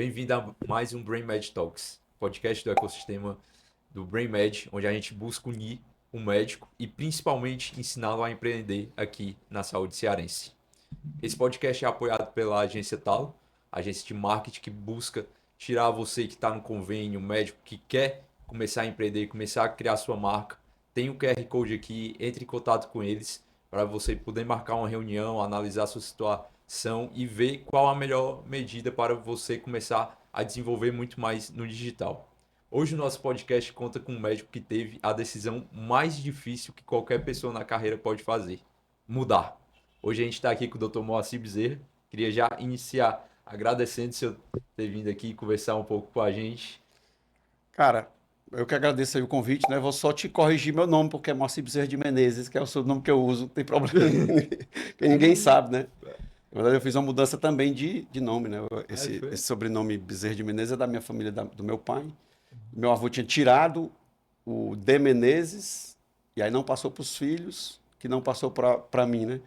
Bem-vindo a mais um BrainMed Talks, podcast do ecossistema do BrainMed, onde a gente busca unir o médico e principalmente ensiná-lo a empreender aqui na saúde cearense. Esse podcast é apoiado pela agência Talo, agência de marketing que busca tirar você que está no convênio, médico que quer começar a empreender, começar a criar sua marca. Tem o QR Code aqui, entre em contato com eles para você poder marcar uma reunião, analisar a sua situação e ver qual a melhor medida para você começar a desenvolver muito mais no digital. Hoje o nosso podcast conta com um médico que teve a decisão mais difícil que qualquer pessoa na carreira pode fazer: mudar. Hoje a gente está aqui com o Dr. Moacir Bezerra. Queria já iniciar agradecendo o senhor ter vindo aqui conversar um pouco com a gente. Cara, eu que agradeço aí o convite, né? Vou só te corrigir meu nome, porque é Moacir Bezerra de Menezes, que é o sobrenome que eu uso, não tem problema. Que ninguém sabe, né? Na verdade, eu fiz uma mudança também de nome, né? Esse sobrenome Bezerra de Menezes é da minha família, do meu pai. Meu avô tinha tirado o de Menezes, e aí não passou para os filhos, que não passou para mim, né?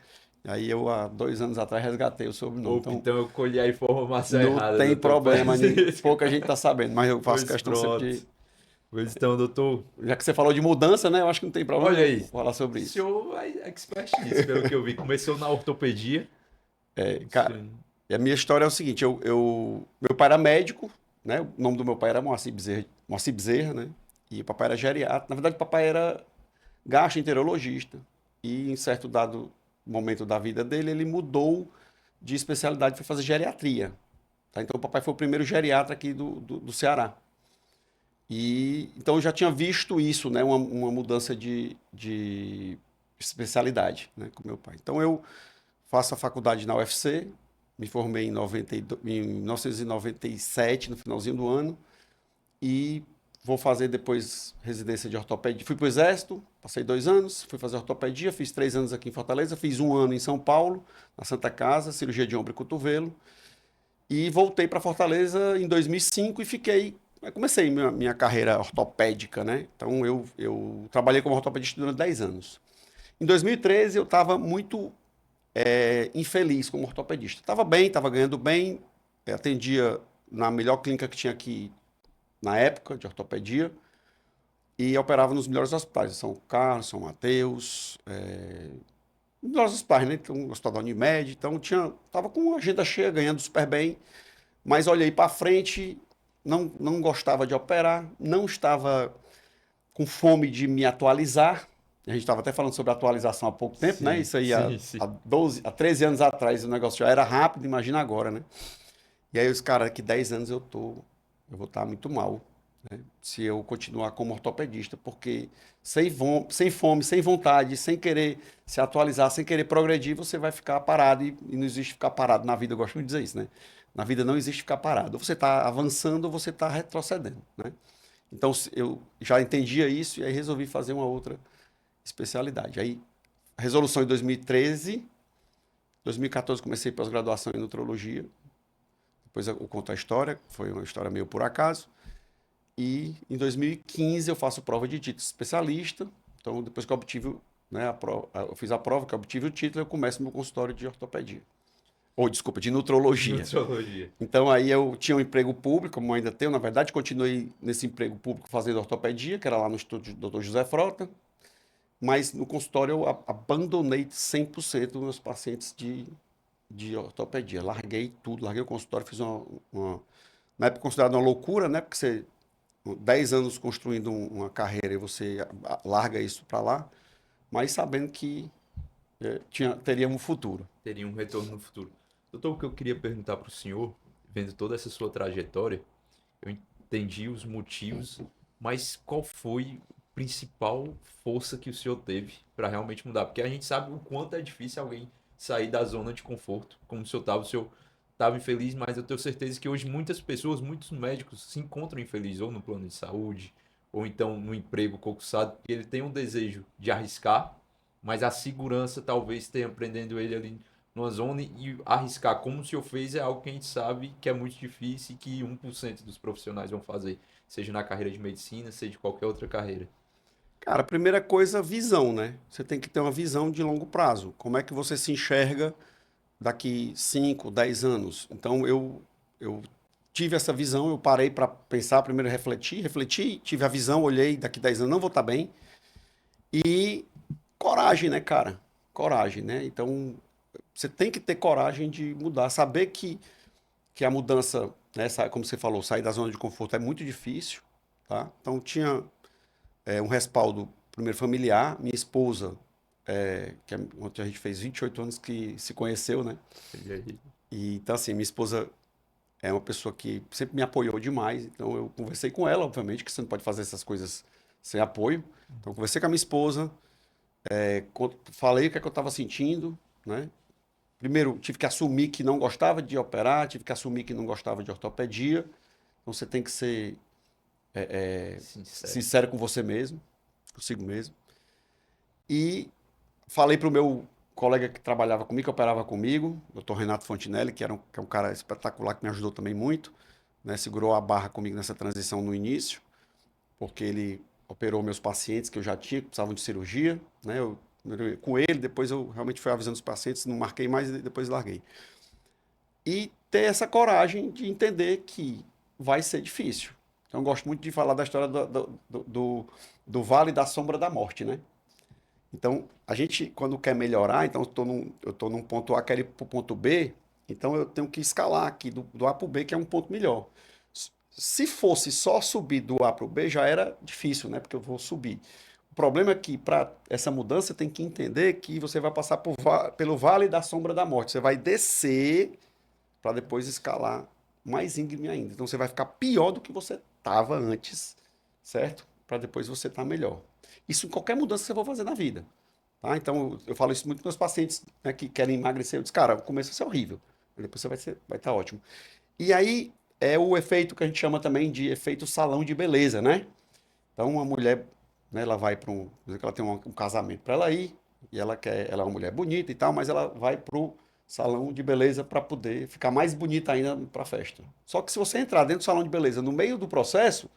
Aí eu, há 2 anos atrás, resgatei o sobrenome. Opa, então eu colhi a informação Não errada, tem doutor problema, Francisco. pouca gente está sabendo, mas eu faço Pois questão sempre pronto. Pois então, doutor, Já que você falou de mudança, né? Eu acho que não tem problema olha eu aí, falar o sobre isso. senhor é expert nisso, pelo que eu vi. Começou na ortopedia. Cara, e a minha história é o seguinte: meu pai era médico, né? O nome do meu pai era Moacir Bezerra, né? E o papai era geriatra. Na verdade, o papai era gastroenterologista. E em certo dado momento da vida dele, ele mudou de especialidade para fazer geriatria. Tá? Então, o papai foi o primeiro geriatra aqui do Ceará. E então eu já tinha visto isso, né? Uma mudança de especialidade, né? Com meu pai. Então eu faço a faculdade na UFC, me formei em 1997, no finalzinho do ano, e vou fazer depois residência de ortopedia. Fui para o Exército, passei 2 anos, fui fazer ortopedia, fiz 3 anos aqui em Fortaleza, fiz 1 ano em São Paulo, na Santa Casa, cirurgia de ombro e cotovelo, e voltei para Fortaleza em 2005 e fiquei. Comecei minha carreira ortopédica, né? Então eu trabalhei como ortopedista durante 10 anos. Em 2013 eu estava muito infeliz como ortopedista. Estava bem, estava ganhando bem, atendia na melhor clínica que tinha aqui na época de ortopedia e operava nos melhores hospitais, São Carlos, São Mateus, melhores hospitais, né? Então, o Hospital da Unimed, então estava com uma agenda cheia, ganhando super bem, mas olhei para frente, não gostava de operar, não estava com fome de me atualizar. A gente estava até falando sobre atualização há pouco tempo, né? Sim, Isso aí sim, sim. há 13 anos atrás o negócio já era rápido, imagina agora, né? E aí os caras, daqui 10 anos eu vou estar muito mal, né? Se eu continuar como ortopedista, porque sem fome, sem vontade, sem querer se atualizar, sem querer progredir, você vai ficar parado e não existe ficar parado na vida, eu gosto muito de dizer isso, né? Na vida não existe ficar parado. Ou você está avançando ou você está retrocedendo, né? Então eu já entendia isso e aí resolvi fazer uma outra especialidade. Aí, a resolução em 2013, 2014 comecei pós-graduação em nutrologia. Depois eu conto a história, foi uma história meio por acaso. E em 2015 eu faço prova de título especialista. Então, depois que eu obtive, né, eu fiz a prova, que eu obtive o título, eu começo meu consultório de ortopedia. Ou, desculpa, de nutrologia. Nutrologia. Então aí eu tinha um emprego público, como ainda tenho, na verdade, continuei nesse emprego público fazendo ortopedia, que era lá no Instituto do Dr. José Frota, mas no consultório eu abandonei 100% dos meus pacientes de ortopedia. Larguei tudo, larguei o consultório, fiz na época considerada uma loucura, né? Porque você, 10 anos construindo uma carreira e você larga isso para lá, mas sabendo que teria um futuro. Teria um retorno no futuro. Doutor, o que eu queria perguntar para o senhor, vendo toda essa sua trajetória, eu entendi os motivos, mas qual foi a principal força que o senhor teve para realmente mudar? Porque a gente sabe o quanto é difícil alguém sair da zona de conforto, como o senhor estava infeliz, mas eu tenho certeza que hoje muitas pessoas, muitos médicos se encontram infelizes, ou no plano de saúde, ou então no emprego concursado, porque ele tem um desejo de arriscar, mas a segurança talvez tenha prendendo ele ali numa zona e arriscar como o senhor fez é algo que a gente sabe que é muito difícil e que 1% dos profissionais vão fazer, seja na carreira de medicina, seja de qualquer outra carreira. Cara, a primeira coisa, visão, né? Você tem que ter uma visão de longo prazo. Como é que você se enxerga daqui 5, 10 anos? Então, eu tive essa visão, eu parei para pensar, primeiro refleti, tive a visão, olhei, daqui 10 anos não vou estar bem. E coragem, né, cara? Coragem, né? Então, você tem que ter coragem de mudar, saber que a mudança, né, como você falou, sair da zona de conforto é muito difícil, tá? Então, tinha um respaldo, primeiro, familiar, minha esposa, ontem a gente fez 28 anos que se conheceu, né? E aí, E, então, assim, minha esposa é uma pessoa que sempre me apoiou demais, então eu conversei com ela, obviamente, que você não pode fazer essas coisas sem apoio. Então, eu conversei com a minha esposa, falei o que é que eu estava sentindo, né? Primeiro, tive que assumir que não gostava de operar, tive que assumir que não gostava de ortopedia. Então, você tem que ser sincero. sincero com você mesmo, consigo mesmo. E falei para o meu colega que trabalhava comigo, que operava comigo, o Dr. Renato Fontinelli, que é um cara espetacular, que me ajudou também muito, né? Segurou a barra comigo nessa transição no início, porque ele operou meus pacientes que eu já tinha, que precisavam de cirurgia, né? Com ele, depois eu realmente fui avisando os pacientes, não marquei mais e depois larguei. E ter essa coragem de entender que vai ser difícil. Então, eu gosto muito de falar da história do Vale da Sombra da Morte, né? Então, a gente, quando quer melhorar, então eu tô num ponto A, quero ir para o ponto B, então eu tenho que escalar aqui do A para o B, que é um ponto melhor. Se fosse só subir do A para o B, já era difícil, né? Porque eu vou subir. O problema é que para essa mudança você tem que entender que você vai passar pelo Vale da Sombra da Morte. Você vai descer para depois escalar mais íngreme ainda. Então você vai ficar pior do que você estava antes, certo? Para depois você estar melhor. Isso em qualquer mudança que você for fazer na vida. Tá? Então eu falo isso muito para meus pacientes, né, que querem emagrecer. Eu disse, cara, o começo vai ser horrível, depois você vai estar ótimo. E aí é o efeito que a gente chama também de efeito salão de beleza, né? Então uma mulher, né, ela vai para um, ela tem um casamento para ela ir, e ela é uma mulher bonita e tal, mas ela vai pro salão de beleza para poder ficar mais bonita ainda para a festa. Só que se você entrar dentro do salão de beleza no meio do processo,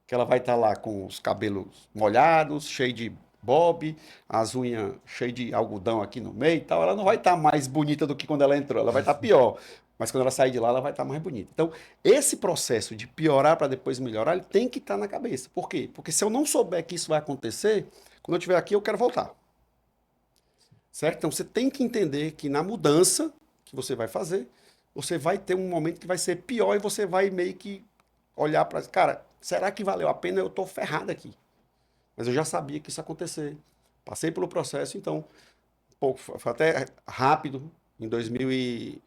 que ela vai estar lá com os cabelos molhados, cheio de bob, as unhas cheias de algodão aqui no meio e tal, ela não vai estar mais bonita do que quando ela entrou, ela vai estar pior. Mas quando ela sair de lá, ela vai estar mais bonita. Então, esse processo de piorar para depois melhorar, ele tem que estar na cabeça. Por quê? Porque se eu não souber que isso vai acontecer, quando eu estiver aqui, eu quero voltar. Certo? Então, você tem que entender que na mudança que você vai fazer, você vai ter um momento que vai ser pior e você vai meio que olhar para... Cara, será que valeu a pena? Eu estou ferrado aqui. Mas eu já sabia que isso ia acontecer. Passei pelo processo, então, foi até rápido. Em 2000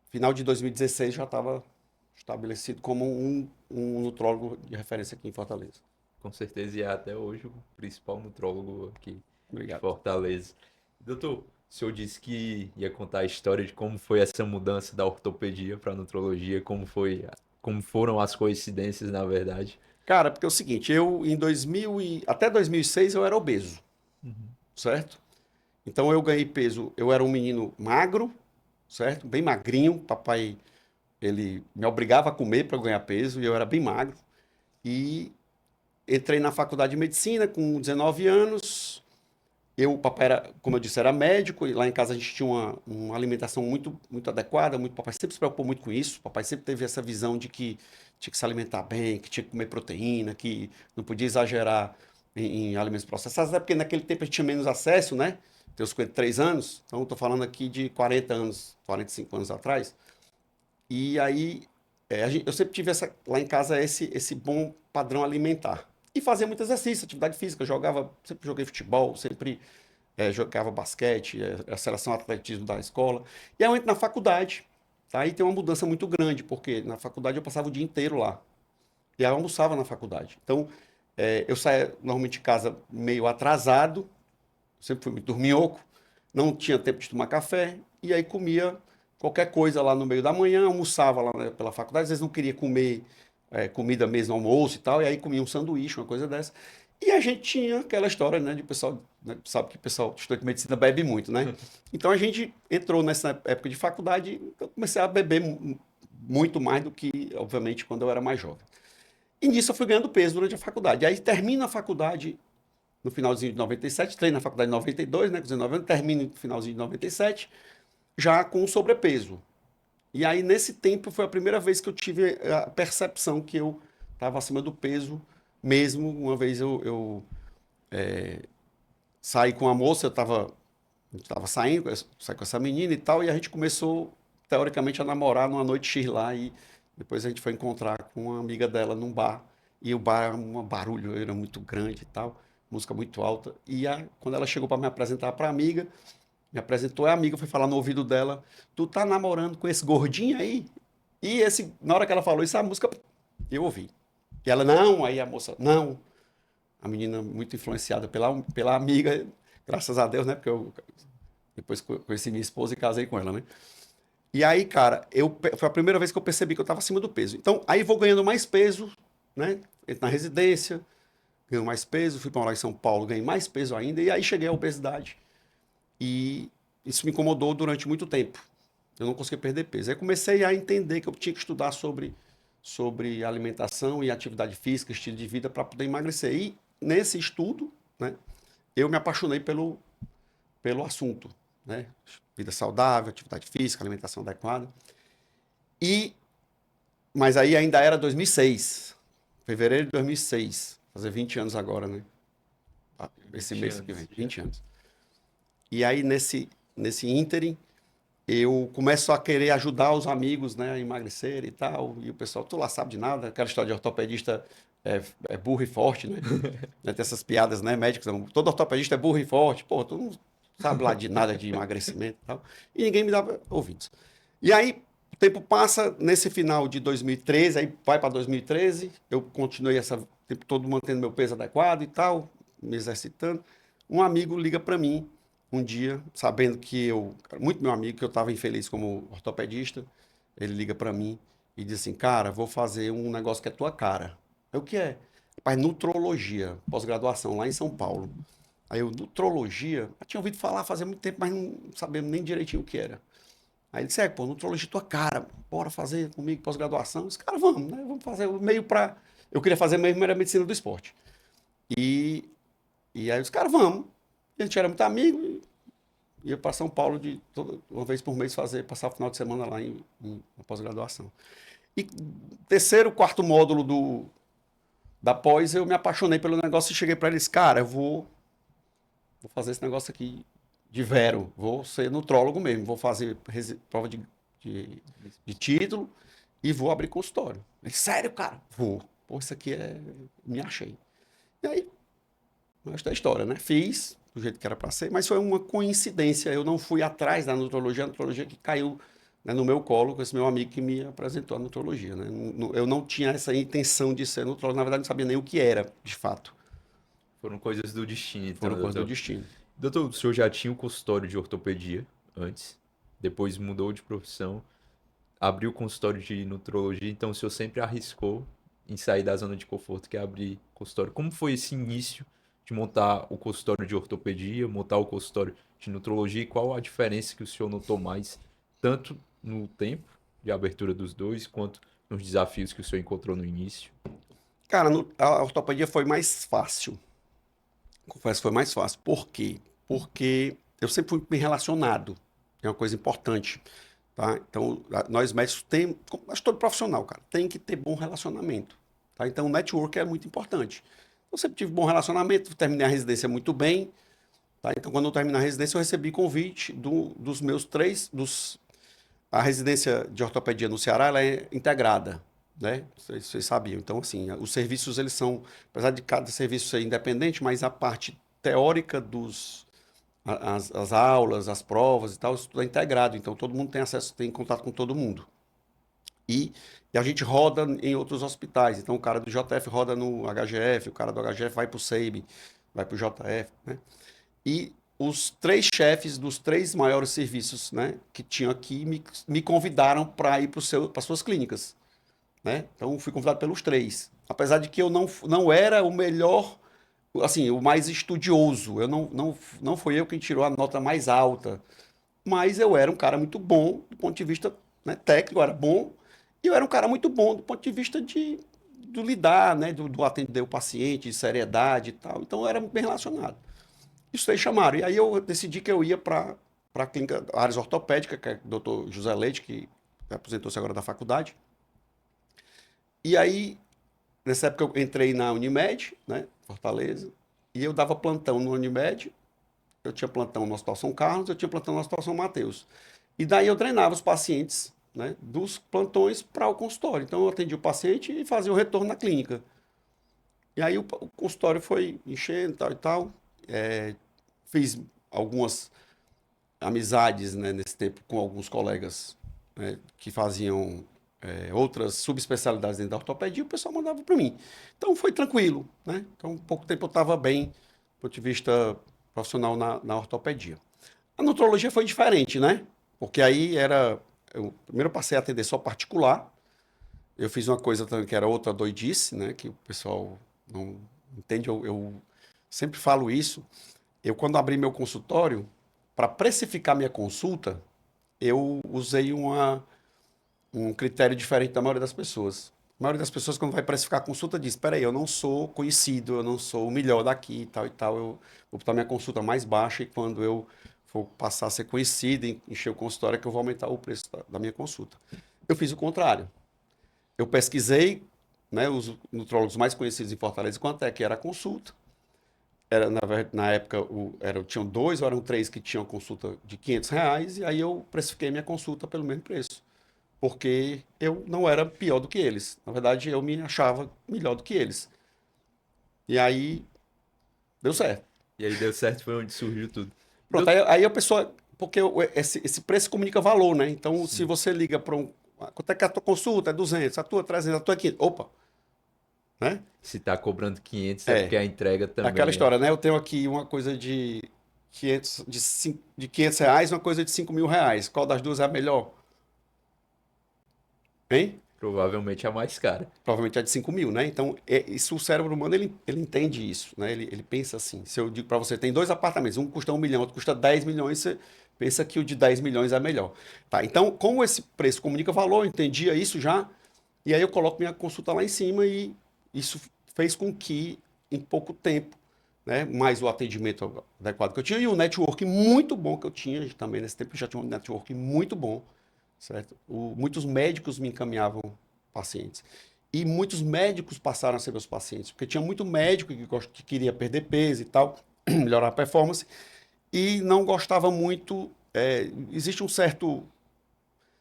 final de 2016 já estava estabelecido como um nutrólogo de referência aqui em Fortaleza. Com certeza, e é até hoje o principal nutrólogo aqui de Obrigado. Fortaleza. Doutor, o senhor disse que ia contar a história de como foi essa mudança da ortopedia para a nutrologia, como foram as coincidências, na verdade. Cara, porque é o seguinte, eu em 2000 até 2006 eu era obeso, certo? Então eu ganhei peso, eu era um menino magro, certo? Bem magrinho, papai ele me obrigava a comer para ganhar peso e eu era bem magro. E entrei na faculdade de medicina com 19 anos. O papai era, como eu disse, era médico e lá em casa a gente tinha uma alimentação muito adequada. O papai sempre se preocupou muito com isso. O papai sempre teve essa visão de que tinha que se alimentar bem, que tinha que comer proteína, que não podia exagerar em alimentos processados, até porque naquele tempo a gente tinha menos acesso, né? Tenho 53 anos, então estou falando aqui de 40 anos, 45 anos atrás. E aí, eu sempre tive lá em casa esse bom padrão alimentar. E fazia muito exercício, atividade física, sempre joguei futebol, sempre jogava basquete, a seleção de atletismo da escola. E aí eu entro na faculdade, tá? Aí tem uma mudança muito grande, porque na faculdade eu passava o dia inteiro lá. E aí eu almoçava na faculdade. Então, eu saía normalmente de casa meio atrasado, sempre fui muito dorminhoco, não tinha tempo de tomar café, e aí comia qualquer coisa lá no meio da manhã, almoçava lá, né, pela faculdade, às vezes não queria comer comida mesmo, almoço e tal, e aí comia um sanduíche, uma coisa dessa. E a gente tinha aquela história, né, de pessoal, né, sabe que o pessoal que estuda de medicina bebe muito, né? Então a gente entrou nessa época de faculdade, eu comecei a beber muito mais do que, obviamente, quando eu era mais jovem. E nisso eu fui ganhando peso durante a faculdade. Aí termina a faculdade no finalzinho de 97, treino na faculdade em 92, né, com 19 anos, termino no finalzinho de 97, já com sobrepeso. E aí, nesse tempo, foi a primeira vez que eu tive a percepção que eu estava acima do peso mesmo. Uma vez eu saí com uma moça, tava saindo, eu saí com essa menina e tal, e a gente começou, teoricamente, a namorar numa noite X lá, e depois a gente foi encontrar com uma amiga dela num bar, e o bar era um barulho, era muito grande e tal, música muito alta, e quando ela chegou para me apresentar para amiga, me apresentou, a amiga foi falar no ouvido dela, tu tá namorando com esse gordinho aí? E na hora que ela falou isso, a música, eu ouvi. E ela, não, aí a moça, não. A menina muito influenciada pela amiga, graças a Deus, né? Porque eu depois conheci minha esposa e casei com ela, né? E aí, cara, foi a primeira vez que eu percebi que eu estava acima do peso. Então, aí vou ganhando mais peso, né? Entro na residência, ganho mais peso, fui para morar em São Paulo, ganhei mais peso ainda, e aí cheguei à obesidade. E isso me incomodou durante muito tempo. Eu não conseguia perder peso. Aí comecei a entender que eu tinha que estudar sobre alimentação e atividade física, estilo de vida, para poder emagrecer. E nesse estudo, né, eu me apaixonei pelo assunto, né? Vida saudável, atividade física, alimentação adequada. E, mas aí ainda era 2006, fevereiro de 2006, fazer 20 anos agora, né? Esse 20 mês que vem, anos. 20 anos. E aí nesse ínterim, eu começo a querer ajudar os amigos, né, a emagrecer e tal, e o pessoal, tu lá sabe de nada, aquela história de ortopedista é burro e forte, né? Tem essas piadas, né, médicos, todo ortopedista é burro e forte, pô, tu não sabe lá de nada de emagrecimento e tal, e ninguém me dava ouvidos. E aí, o tempo passa, nesse final de 2013, aí vai para 2013, eu continuei esse tempo todo mantendo meu peso adequado e tal, me exercitando, um amigo liga para mim, um dia, sabendo que muito meu amigo, que eu estava infeliz como ortopedista, ele liga para mim e diz assim, cara, vou fazer um negócio que é tua cara. O que é? Rapaz, nutrologia, pós-graduação lá em São Paulo. Aí eu, nutrologia, eu tinha ouvido falar fazia muito tempo, mas não sabia nem direitinho o que era. Aí ele disse, pô, nutrologia tua cara, bora fazer comigo pós-graduação. Os caras, vamos, né? Vamos fazer meio pra... Eu queria fazer mesmo era medicina do esporte. E, e aí os caras, vamos. A gente era muito amigo, ia para São Paulo uma vez por mês passar o final de semana lá na pós-graduação. E terceiro, quarto módulo da pós, eu me apaixonei pelo negócio e cheguei para eles, cara, eu vou fazer esse negócio aqui de vero, vou ser nutrólogo mesmo, vou fazer prova de, de título e vou abrir consultório. Ele, sério, cara? Vou. Pô, isso aqui me achei. E aí, o resto da história, né? Fiz do jeito que era para ser, mas foi uma coincidência. Eu não fui atrás da nutrologia, a nutrologia que caiu, né, no meu colo com esse meu amigo que me apresentou a nutrologia, né? Eu não tinha essa intenção de ser nutrólogo, na verdade não sabia nem o que era, de fato. Foram coisas do destino, então, Foram coisas do doutor. destino. Doutor, o senhor já tinha um consultório de ortopedia antes, depois mudou de profissão, abriu o consultório de nutrologia, então o senhor sempre arriscou em sair da zona de conforto, que é abrir consultório. Como foi esse início de montar o consultório de ortopedia, montar o consultório de nutrologia, e qual a diferença que o senhor notou mais, tanto no tempo de abertura dos dois, quanto nos desafios que o senhor encontrou no início? Cara, a ortopedia foi mais fácil. Confesso que foi mais fácil. Por quê? Porque eu sempre fui bem relacionado. É uma coisa importante. Tá? Então, nós médicos temos, acho que todo profissional, cara, tem que ter bom relacionamento. Tá? Então, o network é muito importante. Eu sempre tive bom relacionamento, terminei a residência muito bem. Tá? Então, quando eu terminei a residência, eu recebi convite dos meus a residência de ortopedia no Ceará, ela é integrada, né? Vocês sabiam. Então, assim, os serviços, eles são, apesar de cada serviço ser independente, mas a parte teórica as aulas, as provas e tal, isso tudo é integrado. Então, todo mundo tem acesso, tem contato com todo mundo. E a gente roda em outros hospitais. Então, o cara do JF roda no HGF, o cara do HGF vai para o SEIB, vai para o JF, né? E os três chefes dos três maiores serviços, né, que tinham aqui me convidaram para ir para suas clínicas, né? Então fui convidado pelos três. Apesar de que eu não era o melhor, assim, o mais estudioso. Eu não foi eu quem tirou a nota mais alta, mas eu era um cara muito bom do ponto de vista, né, técnico, eu era bom, e eu era um cara muito bom do ponto de vista do lidar, né, do atender o paciente, de seriedade e tal. Então eu era bem relacionado. Isso aí chamaram. E aí eu decidi que eu ia para a clínica Áreas Ortopédica, que é o doutor José Leite, que aposentou-se agora da faculdade. E aí, nessa época eu entrei na Unimed, né, Fortaleza, e eu dava plantão no Unimed, eu tinha plantão no Hospital São Carlos, eu tinha plantão no Hospital São Mateus. E daí eu treinava os pacientes, né, dos plantões para o consultório. Então eu atendia o paciente e fazia o retorno na clínica. E aí o consultório foi enchendo, tal e tal. Fiz algumas amizades, né, nesse tempo com alguns colegas, né, que faziam outras subespecialidades dentro da ortopedia, o pessoal mandava para mim. Então foi tranquilo, né? Então, pouco tempo eu estava bem, do ponto de vista profissional na ortopedia. A nutrologia foi diferente, né? Porque aí eu primeiro passei a atender só particular. Eu fiz uma coisa também que era outra doidice, né? Que o pessoal não entende. Eu sempre falo isso. Eu, quando abri meu consultório, para precificar minha consulta, eu usei um critério diferente da maioria das pessoas. A maioria das pessoas, quando vai precificar a consulta, diz: espera aí, eu não sou conhecido, eu não sou o melhor daqui e tal, eu vou botar minha consulta mais baixa e quando eu for passar a ser conhecido, encher o consultório, é que eu vou aumentar o preço da minha consulta. Eu fiz o contrário. Eu pesquisei, né, os nutrólogos mais conhecidos em Fortaleza, quanto é que era a consulta. Na época, tinham dois ou eram três que tinham consulta de R$ 500, e aí eu precifiquei minha consulta pelo mesmo preço. Porque eu não era pior do que eles. Na verdade, eu me achava melhor do que eles. E aí, deu certo. E aí deu certo, foi onde surgiu tudo. Pronto, aí a pessoa... Porque esse preço comunica valor, né? Então, se você liga para um... Quanto é que a tua consulta? É 200, a tua 300, a tua é 500. Opa! Né? Se tá cobrando 500 é porque a entrega Aquela também história, né? Eu tenho aqui uma coisa de 500, de R$ 500, uma coisa de R$ 5.000. Qual das duas é a melhor? Hein? provavelmente é a mais cara. Provavelmente é de 5.000, né? Então, isso o cérebro humano, ele entende isso, né? Ele pensa assim. Se eu digo para você, tem dois apartamentos, um custa 1 milhão, outro custa 10 milhões, você pensa que o de 10 milhões é melhor. Tá, então, como esse preço comunica valor, eu entendia isso já, e aí eu coloco minha consulta lá em cima e isso fez com que, em pouco tempo, né, mais o atendimento adequado que eu tinha e o network muito bom que eu tinha, também nesse tempo eu já tinha um network muito bom, certo? Muitos médicos me encaminhavam pacientes. E muitos médicos passaram a ser meus pacientes, porque tinha muito médico que queria perder peso e tal, melhorar a performance, e não gostava muito. Existe um certo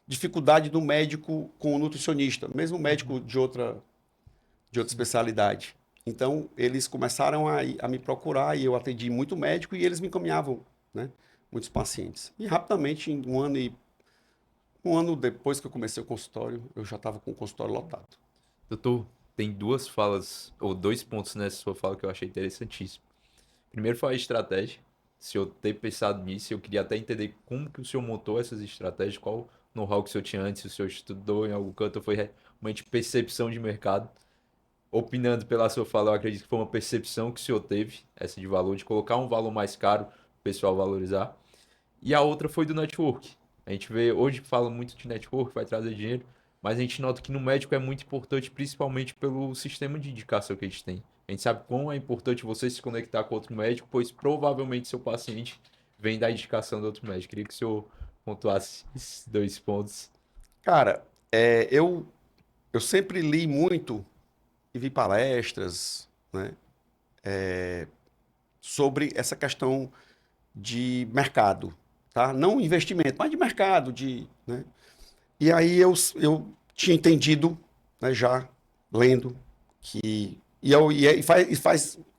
dificuldade do médico com o nutricionista, mesmo médico de outra especialidade. Então, eles começaram a me procurar e eu atendi muito médico e eles me encaminhavam, né, muitos pacientes. E rapidamente, em um ano depois que eu comecei o consultório, eu já estava com o consultório lotado. Doutor, tem duas falas, ou dois pontos nessa sua fala que eu achei interessantíssimo. Primeiro foi a estratégia. Se eu ter pensado nisso, eu queria até entender como que o senhor montou essas estratégias, qual know-how que o senhor tinha antes, se o senhor estudou em algum canto, ou foi realmente percepção de mercado. Opinando pela sua fala, eu acredito que foi uma percepção que o senhor teve, essa de valor, de colocar um valor mais caro para o pessoal valorizar. E a outra foi do network. A gente vê, hoje fala muito de network, vai trazer dinheiro, mas a gente nota que no médico é muito importante, principalmente pelo sistema de indicação que a gente tem. A gente sabe quão é importante você se conectar com outro médico, pois provavelmente seu paciente vem da indicação do outro médico. Queria que o senhor pontuasse esses dois pontos. Cara, eu sempre li muito e vi palestras, né, sobre essa questão de mercado, tá? Não investimento, mas de mercado, né? E aí eu tinha entendido, né, já lendo que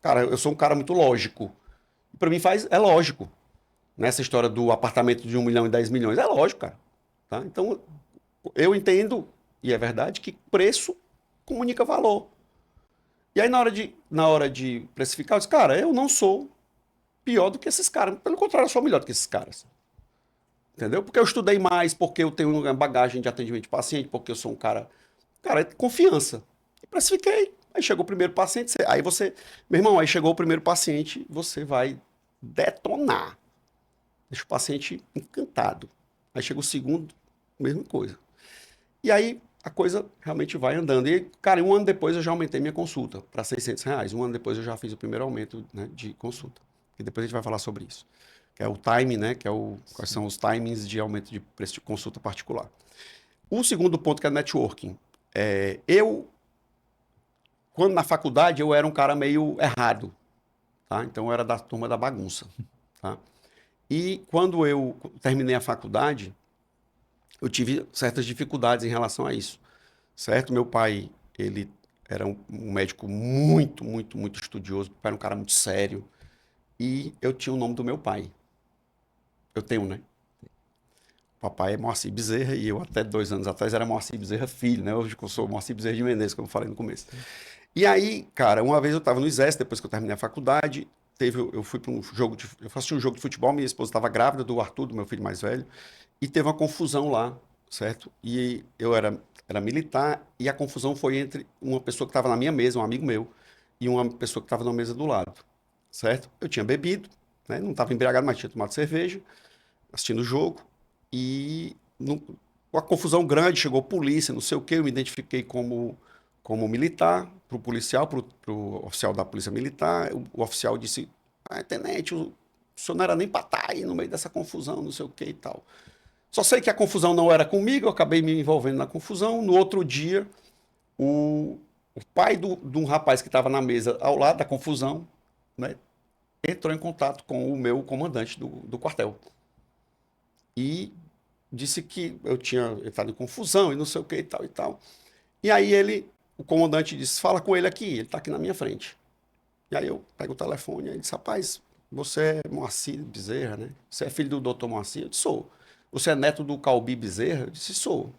cara, eu sou um cara muito lógico. Para mim é lógico, nessa história do apartamento de 1 milhão e 10 milhões, é lógico, cara, tá? Então eu entendo e é verdade que preço comunica valor. E aí na hora de precificar, eu disse, cara, eu não sou pior do que esses caras, pelo contrário, eu sou melhor do que esses caras. Entendeu? Porque eu estudei mais, porque eu tenho uma bagagem de atendimento de paciente, porque eu sou um cara. Cara, é confiança. E precifiquei. Aí chegou o primeiro paciente. Aí você. Meu irmão, aí chegou o primeiro paciente, você vai detonar. Deixa o paciente encantado. Aí chega o segundo, mesma coisa. E aí a coisa realmente vai andando. E, cara, um ano depois eu já aumentei minha consulta para R$ 600. Um ano depois eu já fiz o primeiro aumento, né, de consulta. E depois a gente vai falar sobre isso. Que é o time, né? Quais são os timings de aumento de preço de consulta particular. O segundo ponto que é networking. Quando na faculdade, eu era um cara meio errado, tá? Então, eu era da turma da bagunça, tá? E quando eu terminei a faculdade, eu tive certas dificuldades em relação a isso, certo? Meu pai, ele era um médico muito, muito, muito estudioso, meu pai era um cara muito sério, e eu tinha o nome do meu pai. Eu tenho, né? O papai é Moacir Bezerra e eu até 2 anos atrás era Moacir Bezerra filho, né? Hoje eu sou Moacir Bezerra de Menezes, como eu falei no começo. E aí, cara, uma vez eu estava no Exército, depois que eu terminei a faculdade, eu fui para um jogo eu assisti um jogo de futebol, minha esposa estava grávida do Arthur, do meu filho mais velho, e teve uma confusão lá, certo? E eu era militar e a confusão foi entre uma pessoa que estava na minha mesa, um amigo meu, e uma pessoa que estava na mesa do lado, certo? Eu tinha bebido, né? Não estava embriagado, mas tinha tomado cerveja, assistindo o jogo, e uma confusão grande, chegou polícia, não sei o quê, eu me identifiquei como militar, para o policial, para o oficial da polícia militar, o oficial disse, tenente, o senhor não era nem para estar aí no meio dessa confusão, não sei o que e tal. Só sei que a confusão não era comigo, eu acabei me envolvendo na confusão. No outro dia, o pai de um rapaz que estava na mesa ao lado da confusão, né, entrou em contato com o meu comandante do quartel. E disse que eu tinha entrado em confusão e não sei o que e tal e tal. E aí o comandante disse, fala com ele aqui, ele está aqui na minha frente. E aí eu pego o telefone e ele disse, rapaz, você é Moacir Bezerra, né? Você é filho do doutor Moacir? Eu disse, sou. Você é neto do Calbi Bezerra? Eu disse, sou.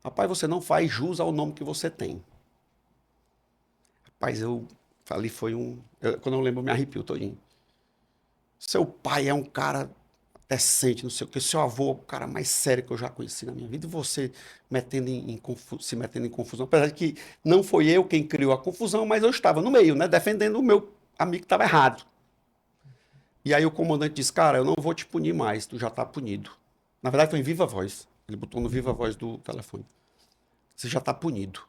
Rapaz, você não faz jus ao nome que você tem. Rapaz, ali foi quando eu lembro, eu me arrepio todinho. Seu pai é um cara decente, não sei o que. Seu avô é o cara mais sério que eu já conheci na minha vida. E você se metendo em confusão. Apesar de que não foi eu quem criou a confusão, mas eu estava no meio, né? Defendendo o meu amigo que estava errado. E aí o comandante disse, cara, eu não vou te punir mais, tu já está punido. Na verdade foi em viva voz. Ele botou no viva voz do telefone. Você já está punido.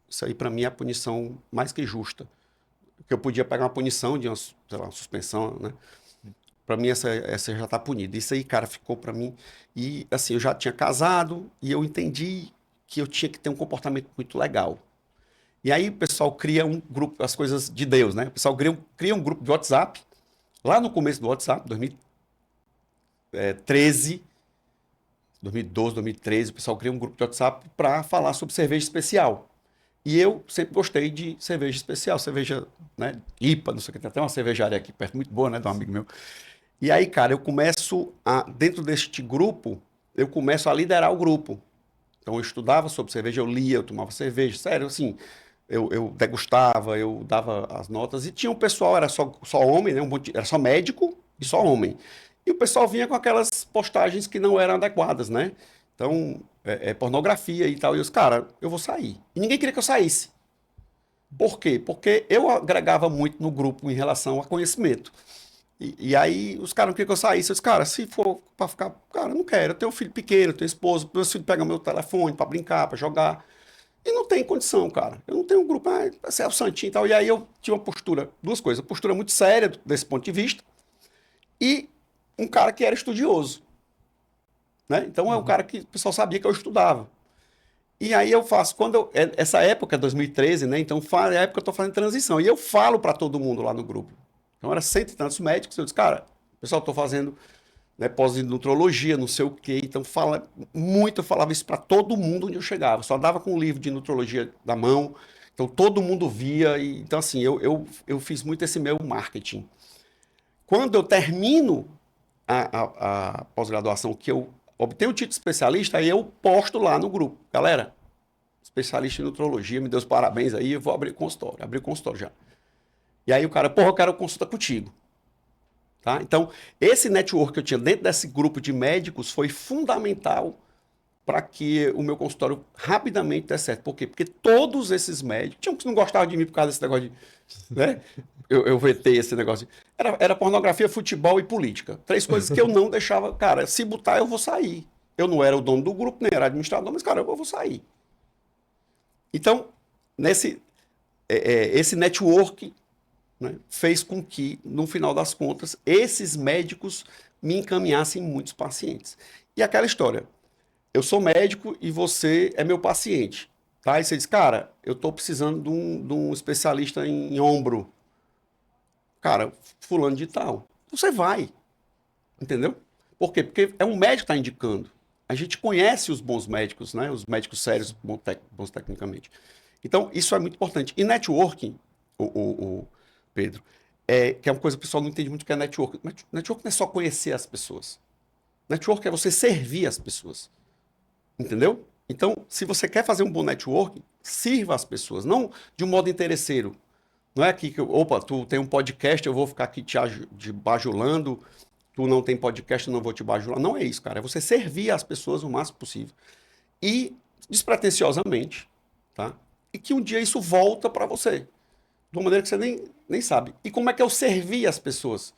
Isso aí para mim é a punição mais que justa. Porque eu podia pegar uma punição de uma suspensão, né? Para mim, essa já está punida. Isso aí, cara, ficou para mim. E, assim, eu já tinha casado e eu entendi que eu tinha que ter um comportamento muito legal. E aí o pessoal cria um grupo, as coisas de Deus, né? O pessoal cria um grupo de WhatsApp. Lá no começo do WhatsApp, 2013, 2012, 2013, o pessoal cria um grupo de WhatsApp para falar sobre cerveja especial. E eu sempre gostei de cerveja especial, cerveja, né, IPA, não sei o que, tem até uma cervejaria aqui perto, muito boa, né, de um amigo meu. E aí, cara, dentro deste grupo, eu começo a liderar o grupo. Então, eu estudava sobre cerveja, eu lia, eu tomava cerveja, sério, assim, eu degustava, eu dava as notas, e tinha um pessoal, era só homem, né, era só médico e só homem. E o pessoal vinha com aquelas postagens que não eram adequadas, né? Então, pornografia e tal, e os cara, eu vou sair. E ninguém queria que eu saísse. Por quê? Porque eu agregava muito no grupo em relação a conhecimento. E aí os caras não queriam que eu saísse. Eu disse, cara, se for pra ficar. Cara, eu não quero. Eu tenho um filho pequeno, eu tenho esposo. Meus filhos pegam meu telefone pra brincar, pra jogar. E não tem condição, cara. Eu não tenho um grupo. Você é o santinho e tal. E aí eu tinha uma postura, duas coisas. Uma postura muito séria desse ponto de vista. E um cara que era estudioso. Né? Então é um cara que o pessoal sabia que eu estudava. E aí eu faço, essa época, 2013, né? Então é a época que eu tô fazendo transição. E eu falo pra todo mundo lá no grupo. Então, era cento e tantos médicos. Eu disse, cara, pessoal, estou fazendo, né, pós em nutrologia, não sei o quê. Então, eu falava isso para todo mundo onde eu chegava. Eu só dava com um livro de nutrologia na mão. Então, todo mundo via. Então, assim, eu fiz muito esse meu marketing. Quando eu termino a pós-graduação, que eu obtenho o título de especialista, aí eu posto lá no grupo. Galera, especialista em nutrologia, me deu os parabéns aí, eu vou abrir consultório. Abri consultório já. E aí o cara, porra, eu quero consulta contigo. Tá? Então, esse network que eu tinha dentro desse grupo de médicos foi fundamental para que o meu consultório rapidamente desse certo. Por quê? Porque todos esses médicos, tinham que não gostavam de mim por causa desse negócio de... Né? Eu vetei esse negócio. Era pornografia, futebol e política. 3 coisas que eu não deixava... Cara, se botar, eu vou sair. Eu não era o dono do grupo, nem era administrador, mas, cara, eu vou sair. Então, esse network... né, fez com que, no final das contas, esses médicos me encaminhassem muitos pacientes. E aquela história, eu sou médico e você é meu paciente. Tá? E você diz, cara, eu tô precisando de um especialista em ombro. Cara, fulano de tal. Você vai, entendeu? Por quê? Porque é um médico que está indicando. A gente conhece os bons médicos, né? Os médicos sérios, bons tecnicamente. Então, isso é muito importante. E networking, o Pedro, que é uma coisa que o pessoal não entende muito o que é networking. Networking não é só conhecer as pessoas. Networking é você servir as pessoas. Entendeu? Então, se você quer fazer um bom networking, sirva as pessoas, não de um modo interesseiro. Não é aqui que, opa, tu tem um podcast, eu vou ficar aqui te bajulando, tu não tem podcast, eu não vou te bajular. Não é isso, cara. É você servir as pessoas o máximo possível. E despretensiosamente, tá? E que um dia isso volta para você. De uma maneira que você nem sabe. E como é que eu servi as pessoas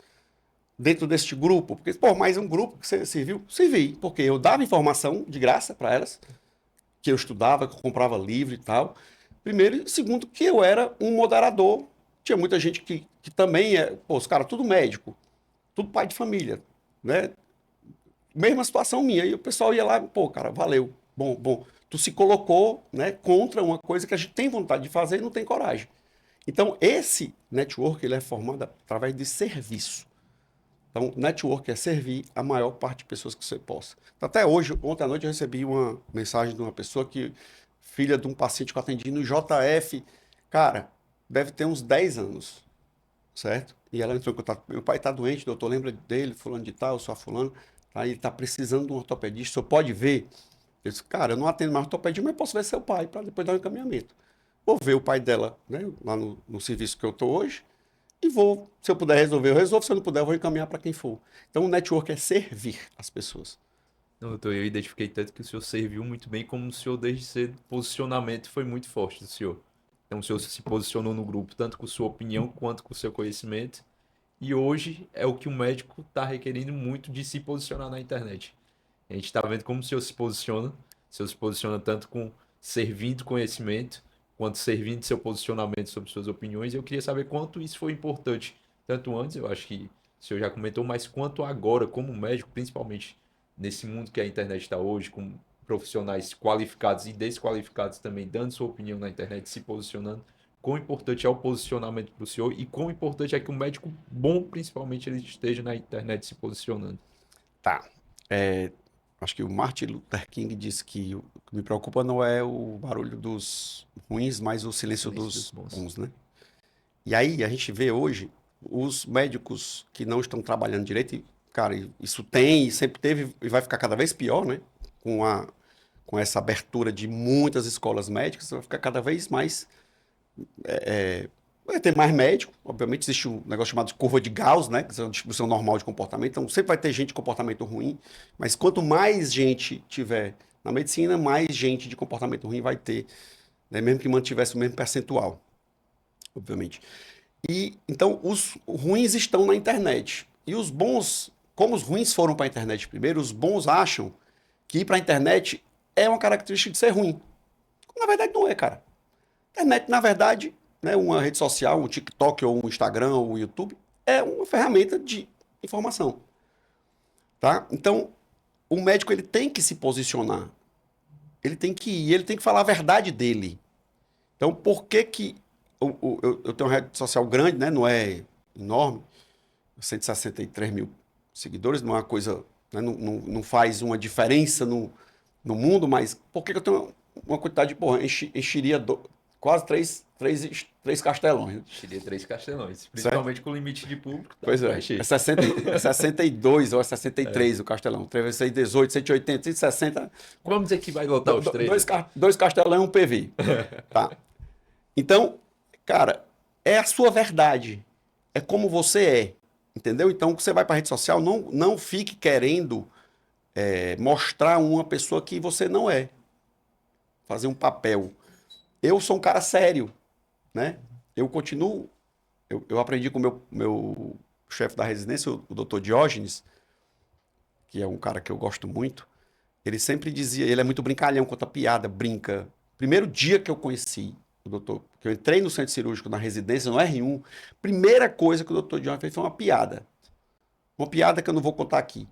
dentro deste grupo? Porque, pô, mais um grupo que você serviu? Servi. Porque eu dava informação de graça para elas, que eu estudava, que eu comprava livro e tal. Primeiro. E segundo, que eu era um moderador. Tinha muita gente que também é, pô, os caras tudo médico, tudo pai de família, né? Mesma situação minha. E o pessoal ia lá, pô, cara, valeu. Bom, bom. Tu se colocou, né, contra uma coisa que a gente tem vontade de fazer e não tem coragem. Então, esse network ele é formado através de serviço. Então, network é servir a maior parte de pessoas que você possa. Então, até hoje, ontem à noite, eu recebi uma mensagem de uma pessoa que, filha de um paciente que eu atendi no JF, cara, deve ter uns 10 anos, certo? E ela entrou em contato. Meu pai está doente, doutor, lembra dele, fulano de tal, eu sou a fulano. Tá? Ele está precisando de um ortopedista, o senhor pode ver? Eu disse, cara, eu não atendo mais ortopedia, mas posso ver seu pai, para depois dar um encaminhamento. Vou ver o pai dela, né, lá no serviço que eu estou hoje, e vou, se eu puder resolver, eu resolvo, se eu não puder, eu vou encaminhar para quem for. Então, o network é servir as pessoas. Não, doutor, eu identifiquei tanto que o senhor serviu muito bem, como o senhor desde cedo, o posicionamento foi muito forte do senhor. Então o senhor se posicionou no grupo, tanto com sua opinião quanto com seu conhecimento. E hoje é o que o médico está requerendo muito de se posicionar na internet. A gente está vendo como o senhor se posiciona. O senhor se posiciona tanto com servindo conhecimento, quanto servindo seu posicionamento sobre suas opiniões. E eu queria saber quanto isso foi importante, tanto antes, eu acho que o senhor já comentou, mas quanto agora, como médico, principalmente nesse mundo que a internet está hoje, com profissionais qualificados e desqualificados também dando sua opinião na internet, se posicionando. Quão importante é o posicionamento para o senhor e quão importante é que um médico bom, principalmente, ele esteja na internet se posicionando. Tá. É, acho que o Martin Luther King disse que o que me preocupa não é o barulho dos ruins, mas o silêncio Silêncio dos dos bons. bons, né? E aí a gente vê hoje os médicos que não estão trabalhando direito, e, cara, isso tem e sempre teve e vai ficar cada vez pior, né? Com essa abertura de muitas escolas médicas, vai ficar cada vez mais. Vai ter mais médico, obviamente existe um negócio chamado de curva de Gauss, né? Que é uma distribuição normal de comportamento, então sempre vai ter gente de comportamento ruim, mas quanto mais gente tiver na medicina, mais gente de comportamento ruim vai ter, né? Mesmo que mantivesse o mesmo percentual, obviamente. E então os ruins estão na internet. E os bons, como os ruins foram para a internet primeiro, os bons acham que ir para a internet é uma característica de ser ruim. Na verdade, não é, cara. Internet, na verdade, né, uma rede social, um TikTok ou um Instagram ou um YouTube, é uma ferramenta de informação. Tá? Então, o médico ele tem que se posicionar. Ele tem que ir, ele tem que falar a verdade dele. Então, por que que eu tenho uma rede social grande, né? Não é enorme, 163 mil seguidores, não é uma coisa, né, não faz uma diferença no mundo, mas por que que eu tenho uma quantidade de, porra, encheria quase três castelões, né? Seria 3 castelões, Certo? principalmente com o limite de público, dá Pois pra é. É encher. 62 ou é 63 o castelão. 318, 180, 160. Vamos dizer que vai lotar os três, Dois, doutor. dois castelão e um PV. Tá? Então, cara, é a sua verdade. É como você é. Entendeu? Então, você vai para rede social, não fique querendo mostrar uma pessoa que você não é. Fazer um papel. Eu sou um cara sério, né? Eu continuo. Eu aprendi com o meu chefe da residência, o doutor Diógenes, que é um cara que eu gosto muito. Ele sempre dizia, ele é muito brincalhão, conta piada, brinca. Primeiro dia que eu conheci o doutor, que eu entrei no centro cirúrgico na residência, no R1, primeira coisa que o doutor Diógenes fez foi uma piada. Uma piada que eu não vou contar aqui,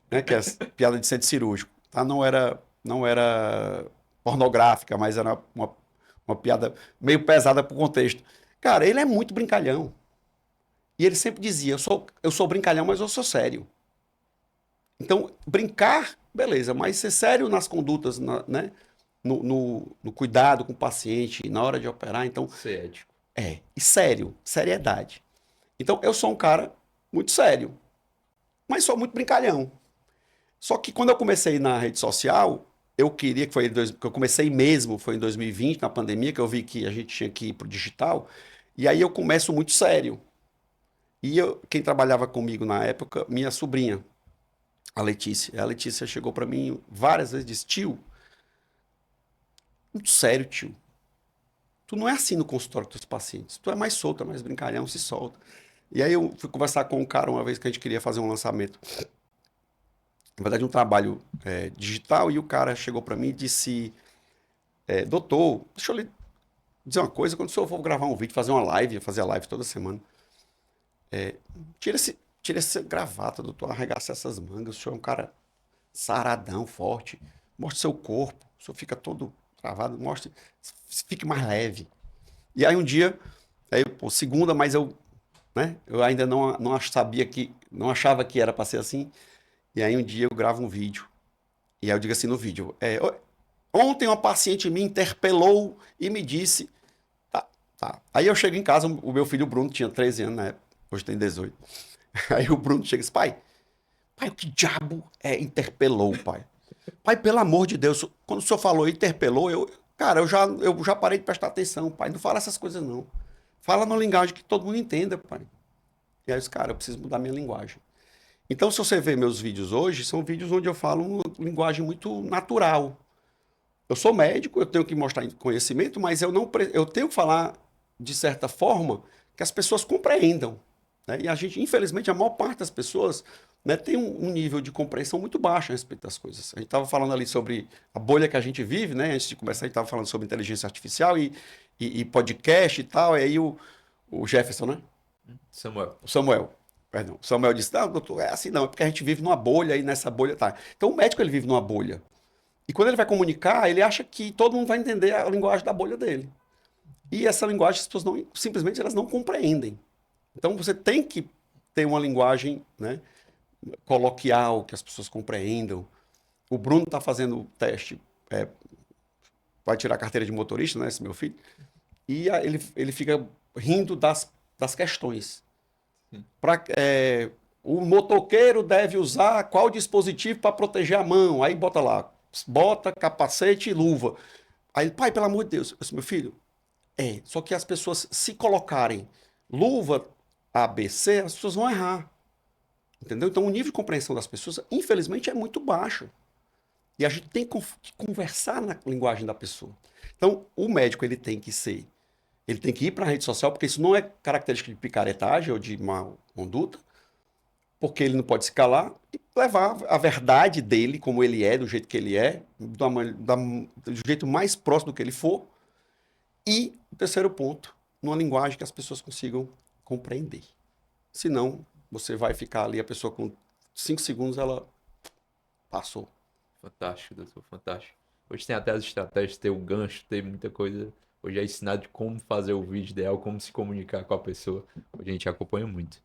né? Que é a piada de centro cirúrgico. tá? Não era pornográfica, mas era uma piada meio pesada pro contexto. Cara, ele é muito brincalhão. E ele sempre dizia, eu sou brincalhão, mas eu sou sério. Então, brincar, beleza, mas ser sério nas condutas, né? No cuidado com o paciente, na hora de operar, então, Ser ético. e sério, seriedade. Então, eu sou um cara muito sério, mas sou muito brincalhão. Só que quando eu comecei na rede social, eu queria que eu comecei mesmo, foi em 2020, na pandemia, que eu vi que a gente tinha que ir pro digital, e aí eu começo muito sério. Quem trabalhava comigo na época, minha sobrinha, a Letícia. A Letícia chegou para mim várias vezes e disse: tio, muito sério, tio. Tu não é assim no consultório com os pacientes. Tu é mais solto, é mais brincalhão, se solta. E aí eu fui conversar com um cara uma vez que a gente queria fazer um lançamento. Na verdade, um trabalho digital, e o cara chegou para mim e disse: doutor, deixa eu lhe dizer uma coisa, quando o senhor for gravar um vídeo, fazer uma live, eu fazia live toda semana, tira essa gravata, doutor, arregaça essas mangas, o senhor é um cara saradão, forte, mostre seu corpo, o senhor fica todo travado, mostre, fique mais leve. E aí um dia, segunda, mas eu ainda não sabia não achava que era para ser assim, e aí um dia eu gravo um vídeo, e aí eu digo assim no vídeo, ontem uma paciente me interpelou e me disse, tá. Aí eu chego em casa, o meu filho Bruno tinha 13 anos na época, hoje tem 18. Aí o Bruno chega e diz: pai, o que diabo interpelou, pai? Pai, pelo amor de Deus, quando o senhor falou interpelou, cara, eu já parei de prestar atenção, pai. Não fala essas coisas, não. Fala numa linguagem que todo mundo entenda, pai. E aí eu disse: cara, eu preciso mudar minha linguagem. Então, se você ver meus vídeos hoje, são vídeos onde eu falo uma linguagem muito natural. Eu sou médico, eu tenho que mostrar conhecimento, mas eu tenho que falar de certa forma que as pessoas compreendam. Né? E a gente, infelizmente, a maior parte das pessoas, né, tem um nível de compreensão muito baixo a respeito das coisas. A gente estava falando ali sobre a bolha que a gente vive, né? Antes de começar, a gente estava falando sobre inteligência artificial e podcast e tal. E aí o Jefferson, né? Samuel. O Samuel. Perdão. O Samuel disse: não, doutor, é assim não, é porque a gente vive numa bolha e nessa bolha tá. Então o médico ele vive numa bolha. E quando ele vai comunicar, ele acha que todo mundo vai entender a linguagem da bolha dele. E essa linguagem as pessoas simplesmente elas não compreendem. Então você tem que ter uma linguagem, né, coloquial, que as pessoas compreendam. O Bruno está fazendo o teste, vai tirar a carteira de motorista, né, esse meu filho, e ele fica rindo das questões. O motoqueiro deve usar qual dispositivo para proteger a mão? Aí bota lá, bota, capacete e luva. Aí, pai, pelo amor de Deus, eu disse: meu filho, só que as pessoas, se colocarem luva ABC, as pessoas vão errar. Entendeu? Então, o nível de compreensão das pessoas, infelizmente, é muito baixo. E a gente tem que conversar na linguagem da pessoa. Então, o médico, ele tem que ir para a rede social, porque isso não é característica de picaretagem ou de má conduta, porque ele não pode se calar e levar a verdade dele, como ele é, do jeito que ele é, do jeito mais próximo do que ele for. E o terceiro ponto, numa linguagem que as pessoas consigam compreender. Senão, você vai ficar ali, a pessoa com 5 segundos, ela passou. Fantástico, doutor, fantástico. Hoje tem até as estratégias, tem o gancho, tem muita coisa. Hoje é ensinado de como fazer o vídeo ideal, como se comunicar com a pessoa. Hoje a gente acompanha muito.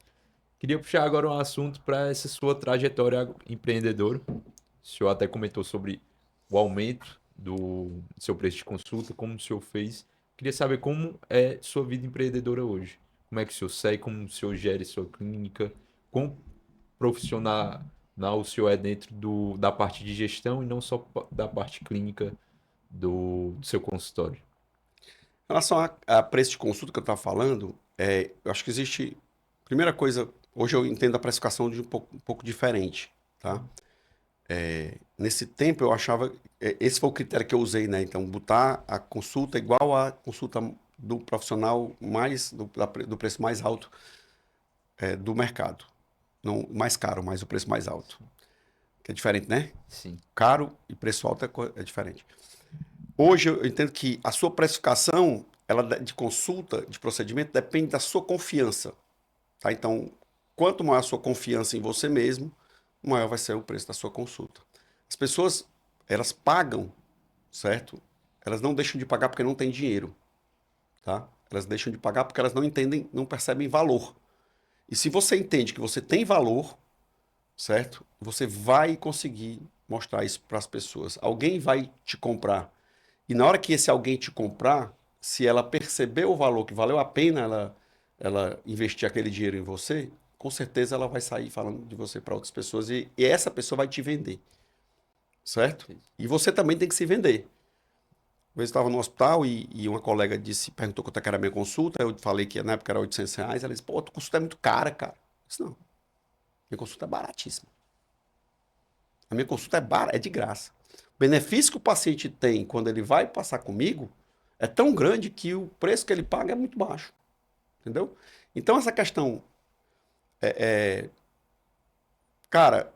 Queria puxar agora um assunto para essa sua trajetória empreendedora. O senhor até comentou sobre o aumento do seu preço de consulta, como o senhor fez. Queria saber como é sua vida empreendedora hoje. Como é que o senhor segue, como o senhor gere sua clínica, quão profissional o senhor é dentro da parte de gestão e não só da parte clínica do seu consultório. Em relação a preço de consulta que eu estava falando, eu acho que existe. Primeira coisa, hoje eu entendo a precificação de um pouco diferente, tá? Nesse tempo eu achava. Esse foi o critério que eu usei, né? Então, botar a consulta igual à consulta do profissional do preço mais alto do mercado. Não mais caro, mas o preço mais alto. Que é diferente, né? Sim. Caro e preço alto é diferente. Hoje eu entendo que a sua precificação, de consulta, de procedimento, depende da sua confiança. Tá? Então, quanto maior a sua confiança em você mesmo, maior vai ser o preço da sua consulta. As pessoas elas pagam, certo? Elas não deixam de pagar porque não tem dinheiro, tá? Elas deixam de pagar porque elas não entendem, não percebem valor. E se você entende que você tem valor, certo? Você vai conseguir mostrar isso para as pessoas. Alguém vai te comprar. E na hora que esse alguém te comprar, se ela perceber o valor, que valeu a pena ela investir aquele dinheiro em você, com certeza ela vai sair falando de você para outras pessoas e essa pessoa vai te vender, certo? E você também tem que se vender. Uma vez eu estava no hospital e uma colega perguntou quanto é que era a minha consulta, eu falei que na época era R$ 800, ela disse, pô, tua consulta é muito cara, cara. Eu disse, não, minha consulta é baratíssima. A minha consulta é de graça. O benefício que o paciente tem quando ele vai passar comigo é tão grande que o preço que ele paga é muito baixo. Entendeu? Então, essa questão cara,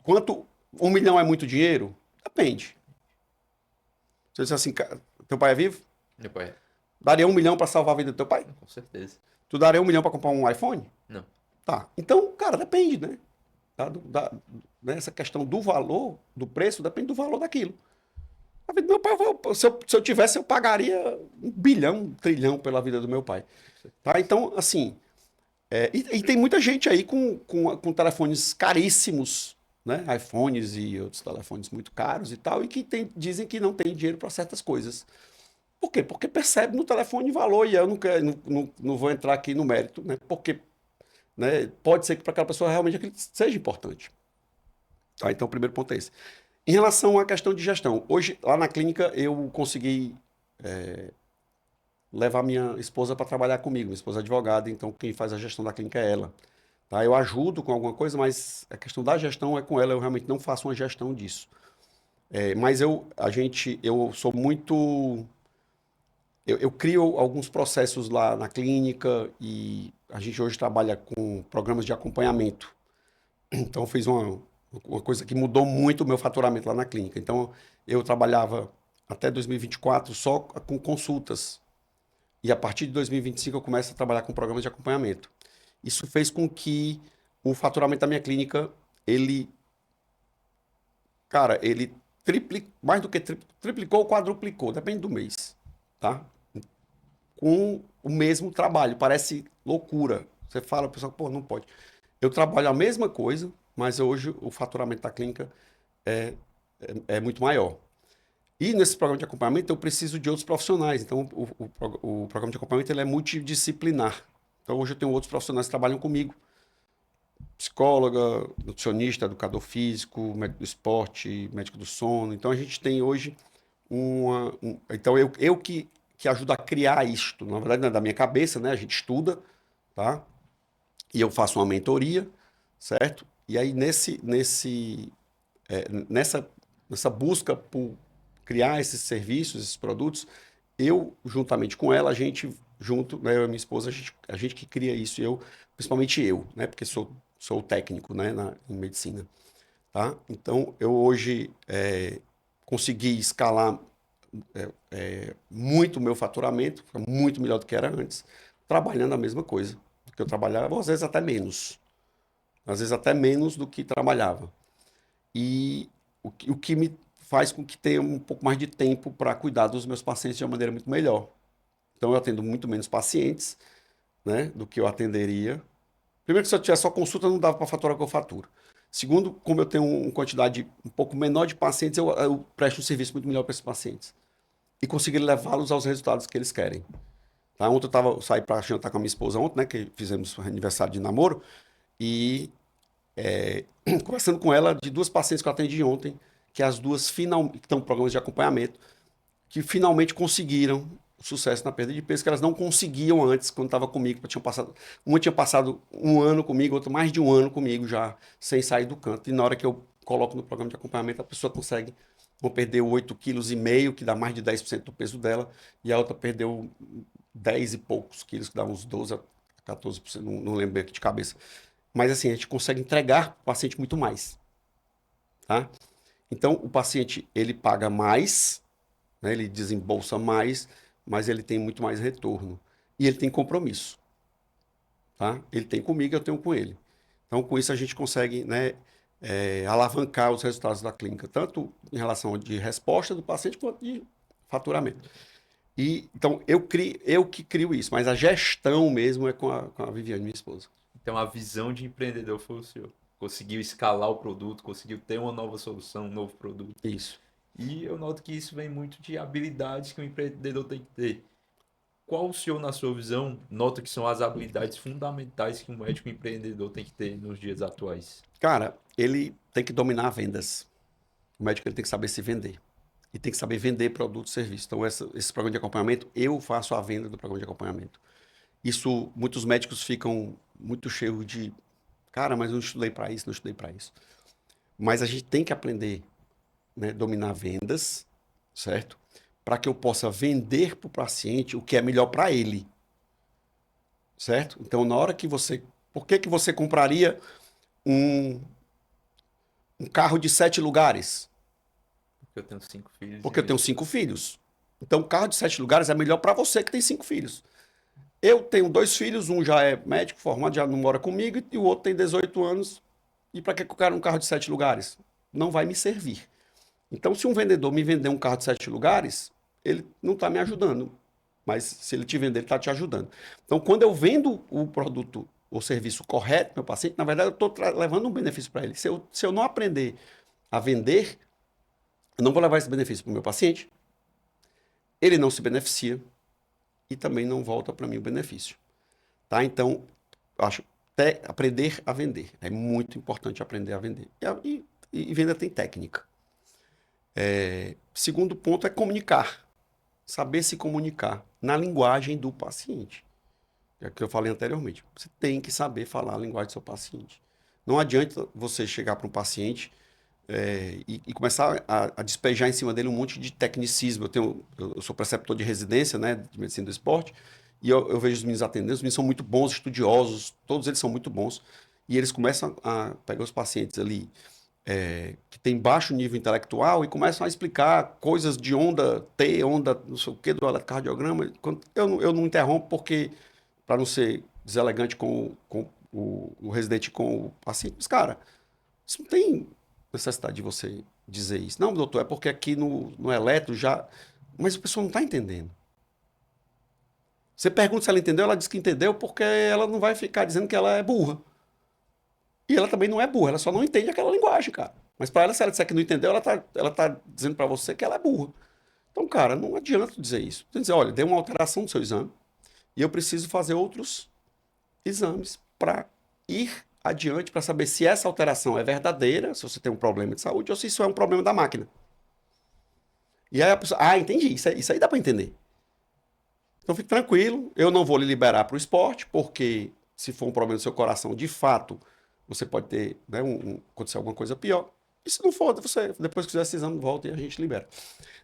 quanto 1 milhão é muito dinheiro? Depende. Você diz assim, teu pai é vivo? Meu pai, Daria 1 milhão para salvar a vida do teu pai? com certeza. Tu daria 1 milhão para comprar um iPhone? Não. Tá. Então, cara, depende, né? Né? Essa questão do valor, do preço, depende do valor daquilo. A vida do meu pai, se eu tivesse, eu pagaria 1 bilhão, 1 trilhão pela vida do meu pai. Tá? Então, assim, e tem muita gente aí com telefones caríssimos, né? iPhones e outros telefones muito caros e tal, e que dizem que não tem dinheiro para certas coisas. Por quê? Porque percebe no telefone valor, e eu não vou entrar aqui no mérito, né? Porque, né, pode ser que para aquela pessoa realmente aquilo seja importante. Tá? Então, o primeiro ponto é esse. Em relação à questão de gestão, hoje, lá na clínica, eu consegui levar minha esposa para trabalhar comigo. Minha esposa é advogada, então quem faz a gestão da clínica é ela. Tá? Eu ajudo com alguma coisa, mas a questão da gestão é com ela, eu realmente não faço uma gestão disso. Mas eu sou muito. Eu crio alguns processos lá na clínica e a gente hoje trabalha com programas de acompanhamento. Então, eu fiz uma coisa que mudou muito o meu faturamento lá na clínica. Então, eu trabalhava até 2024 só com consultas. E a partir de 2025 eu começo a trabalhar com programas de acompanhamento. Isso fez com que o faturamento da minha clínica, ele mais do que triplicou ou quadruplicou, depende do mês, tá? Com o mesmo trabalho, parece loucura. Você fala, o pessoal, pô, não pode. Eu trabalho a mesma coisa, mas hoje o faturamento da clínica é, é muito maior. E nesse programa de acompanhamento eu preciso de outros profissionais. Então o programa de acompanhamento ele é multidisciplinar. Então hoje eu tenho outros profissionais que trabalham comigo. Psicóloga, nutricionista, educador físico, médico do esporte, médico do sono. Então a gente tem hoje então eu que ajudo a criar isto. Na verdade não é da minha cabeça, né? A gente estuda, tá? E eu faço uma mentoria, certo? E aí nessa busca por criar esses serviços, esses produtos, eu, juntamente com ela, a gente, né, eu e minha esposa, a gente que cria isso, principalmente eu, né, porque sou o técnico, né, em medicina, tá? Então, eu hoje consegui escalar muito o meu faturamento, fica muito melhor do que era antes, trabalhando a mesma coisa que eu trabalhava, às vezes até menos do que trabalhava. E o que me faz com que tenha um pouco mais de tempo para cuidar dos meus pacientes de uma maneira muito melhor. Então eu atendo muito menos pacientes, né, do que eu atenderia. Primeiro que se eu tiver só consulta não dava para faturar o que eu faturo. Segundo, como eu tenho uma quantidade um pouco menor de pacientes, eu presto um serviço muito melhor para esses pacientes. E conseguir levá-los aos resultados que eles querem. Tá? Ontem eu saí para jantar com a minha esposa ontem, né, que fizemos aniversário de namoro, e conversando com ela de duas pacientes que eu atendi ontem, que as duas que estão em programas de acompanhamento, que finalmente conseguiram sucesso na perda de peso, que elas não conseguiam antes, quando estava comigo. Uma tinha passado 1 ano comigo, outra mais de 1 ano comigo já, sem sair do canto. E na hora que eu coloco no programa de acompanhamento, a pessoa consegue, uma perdeu 8,5 kg, que dá mais de 10% do peso dela, e a outra perdeu 10 e poucos quilos, que dá uns 12 a 14%, não lembro bem aqui de cabeça. Mas assim, a gente consegue entregar para o paciente muito mais, tá? Então, o paciente, ele paga mais, né? Ele desembolsa mais, mas ele tem muito mais retorno. E ele tem compromisso, tá? Ele tem comigo, eu tenho com ele. Então, com isso, a gente consegue, né, alavancar os resultados da clínica, tanto em relação de resposta do paciente quanto de faturamento. Então, eu que crio isso, mas a gestão mesmo é com a Viviane, minha esposa. Então, a visão de empreendedor foi o senhor. Conseguiu escalar o produto, conseguiu ter uma nova solução, um novo produto. Isso. E eu noto que isso vem muito de habilidades que o empreendedor tem que ter. Qual o senhor, na sua visão, nota que são as habilidades fundamentais que um médico empreendedor tem que ter nos dias atuais? Cara, ele tem que dominar vendas. O médico ele tem que saber se vender. E tem que saber vender produto e serviço. Então, esse programa de acompanhamento, eu faço a venda do programa de acompanhamento. Isso, muitos médicos ficam muito cheios de, cara, mas eu não estudei para isso, não estudei para isso. Mas a gente tem que aprender, né, dominar vendas, certo? Para que eu possa vender para o paciente o que é melhor para ele, certo? Então, na hora que você... Por que você compraria um carro de 7 lugares? Porque eu tenho 5 filhos. Porque eu tenho 5 filhos. Então, o carro de 7 lugares é melhor para você que tem 5 filhos. Eu tenho 2 filhos, um já é médico formado, já não mora comigo, e o outro tem 18 anos. E para que eu quero um carro de 7 lugares? Não vai me servir. Então, se um vendedor me vender um carro de 7 lugares, ele não está me ajudando. Mas se ele te vender, ele está te ajudando. Então, quando eu vendo o produto ou serviço correto para o meu paciente, na verdade, eu estou levando um benefício para ele. Se eu não aprender a vender, eu não vou levar esse benefício para o meu paciente, ele não se beneficia e também não volta para mim o benefício. Tá? Então, eu acho até aprender a vender. É muito importante aprender a vender. E venda tem técnica. Segundo ponto é comunicar. Saber se comunicar na linguagem do paciente. É o que eu falei anteriormente. Você tem que saber falar a linguagem do seu paciente. Não adianta você chegar para um paciente e começar a despejar em cima dele um monte de tecnicismo. Eu sou preceptor de residência, né, de medicina do esporte, e eu vejo os meninos atendendo. Os meninos são muito bons, estudiosos, todos eles são muito bons. E eles começam a pegar os pacientes ali que tem baixo nível intelectual e começam a explicar coisas de onda T, onda não sei o que, do eletrocardiograma. Eu não interrompo porque, para não ser deselegante com o residente com o paciente, mas, cara, isso não tem necessidade de você dizer isso. Não, doutor, é porque aqui no eletro já... Mas a pessoa não está entendendo. Você pergunta se ela entendeu, ela diz que entendeu porque ela não vai ficar dizendo que ela é burra. E ela também não é burra, ela só não entende aquela linguagem, cara. Mas para ela, se ela disser que não entendeu, ela tá dizendo para você que ela é burra. Então, cara, não adianta dizer isso. Tem que dizer, olha, deu uma alteração no seu exame e eu preciso fazer outros exames para ir adiante, para saber se essa alteração é verdadeira, se você tem um problema de saúde, ou se isso é um problema da máquina. E aí a pessoa, entendi, isso aí dá para entender. Então fique tranquilo, eu não vou lhe liberar para o esporte, porque se for um problema do seu coração, de fato, você pode ter, né, acontecer alguma coisa pior. E se não for, você depois que fizer esse exame, volta e a gente libera.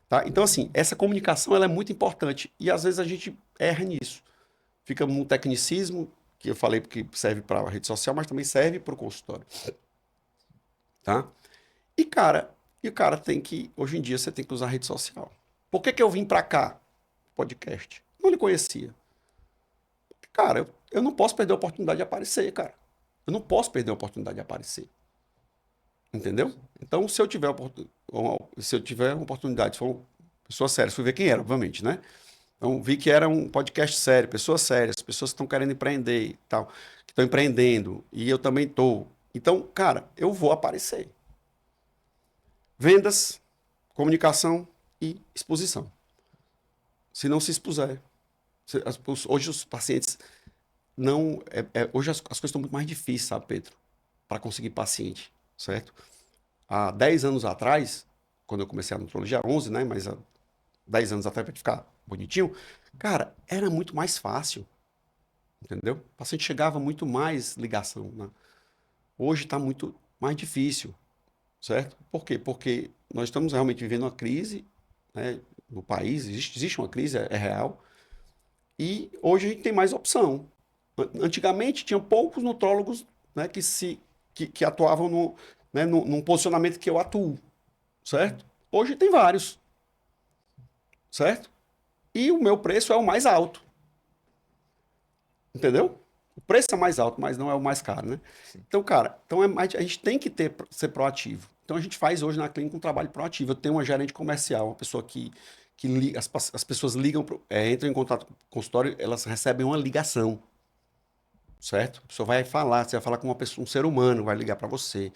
Tá? Então, assim, essa comunicação ela é muito importante. E às vezes a gente erra nisso. Fica num tecnicismo, que eu falei que serve para a rede social, mas também serve para o consultório. Tá? E, o cara tem que, hoje em dia, você tem que usar a rede social. Por que eu vim para cá? Podcast. Não lhe conhecia. Cara, eu não posso perder a oportunidade de aparecer, cara. Eu não posso perder a oportunidade de aparecer. Entendeu? Então, se eu tiver uma oportunidade, se for uma pessoa séria, fui ver quem era, obviamente, né? Então, vi que era um podcast sério, pessoas sérias, pessoas que estão querendo empreender e tal, que estão empreendendo, e eu também estou. Então, cara, eu vou aparecer. Vendas, comunicação e exposição. Se não se expuser. Hoje os pacientes não... hoje as coisas estão muito mais difíceis, sabe, Pedro? Para conseguir paciente, certo? Há 10 anos atrás, quando eu comecei a nutrologia, 11, né? Mas há 10 anos atrás, para ficar bonitinho, cara, era muito mais fácil. Entendeu? O paciente chegava muito mais ligação, né? Hoje está muito mais difícil, certo? Por quê? Porque nós estamos realmente vivendo uma crise, né, no país, existe uma crise, é real, e hoje a gente tem mais opção. Antigamente tinha poucos nutrólogos, né, que atuavam num posicionamento que eu atuo, certo? Hoje tem vários, certo? E o meu preço é o mais alto. Entendeu? O preço é mais alto, mas não é o mais caro, né? Sim. Então, cara, a gente tem que ser proativo. Então, a gente faz hoje na clínica um trabalho proativo. Eu tenho uma gerente comercial, uma pessoa que liga, as pessoas ligam, entram em contato com o consultório, elas recebem uma ligação, certo? A pessoa vai falar, você vai falar com uma pessoa, um ser humano, vai ligar para você.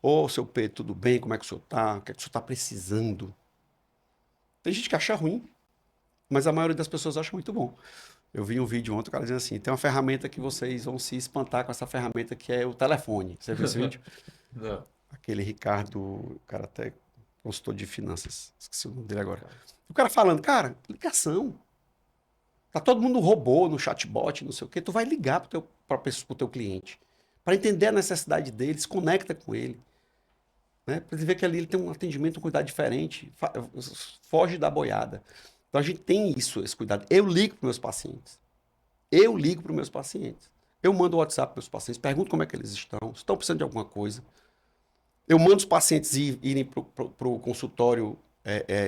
Ô, seu Pedro, tudo bem? Como é que o senhor tá? O que é que o senhor tá precisando? Tem gente que acha ruim, mas a maioria das pessoas acha muito bom. Eu vi um vídeo ontem, o cara dizendo assim, tem uma ferramenta que vocês vão se espantar com essa ferramenta que é o telefone. Você viu esse vídeo? Não. Aquele Ricardo, o cara até consultor de finanças, esqueci o nome dele agora. O cara falando, cara, ligação. Tá todo mundo robô no chatbot, não sei o quê. Tu vai ligar pro teu cliente para entender a necessidade dele, se conecta com ele. Né? Para ele ver que ali ele tem um atendimento, um cuidado diferente, foge da boiada. Então a gente tem isso, esse cuidado. Eu ligo para meus pacientes. Eu ligo para meus pacientes. Eu mando o WhatsApp para meus pacientes, pergunto como é que eles estão, se estão precisando de alguma coisa. Eu mando os pacientes irem para o consultório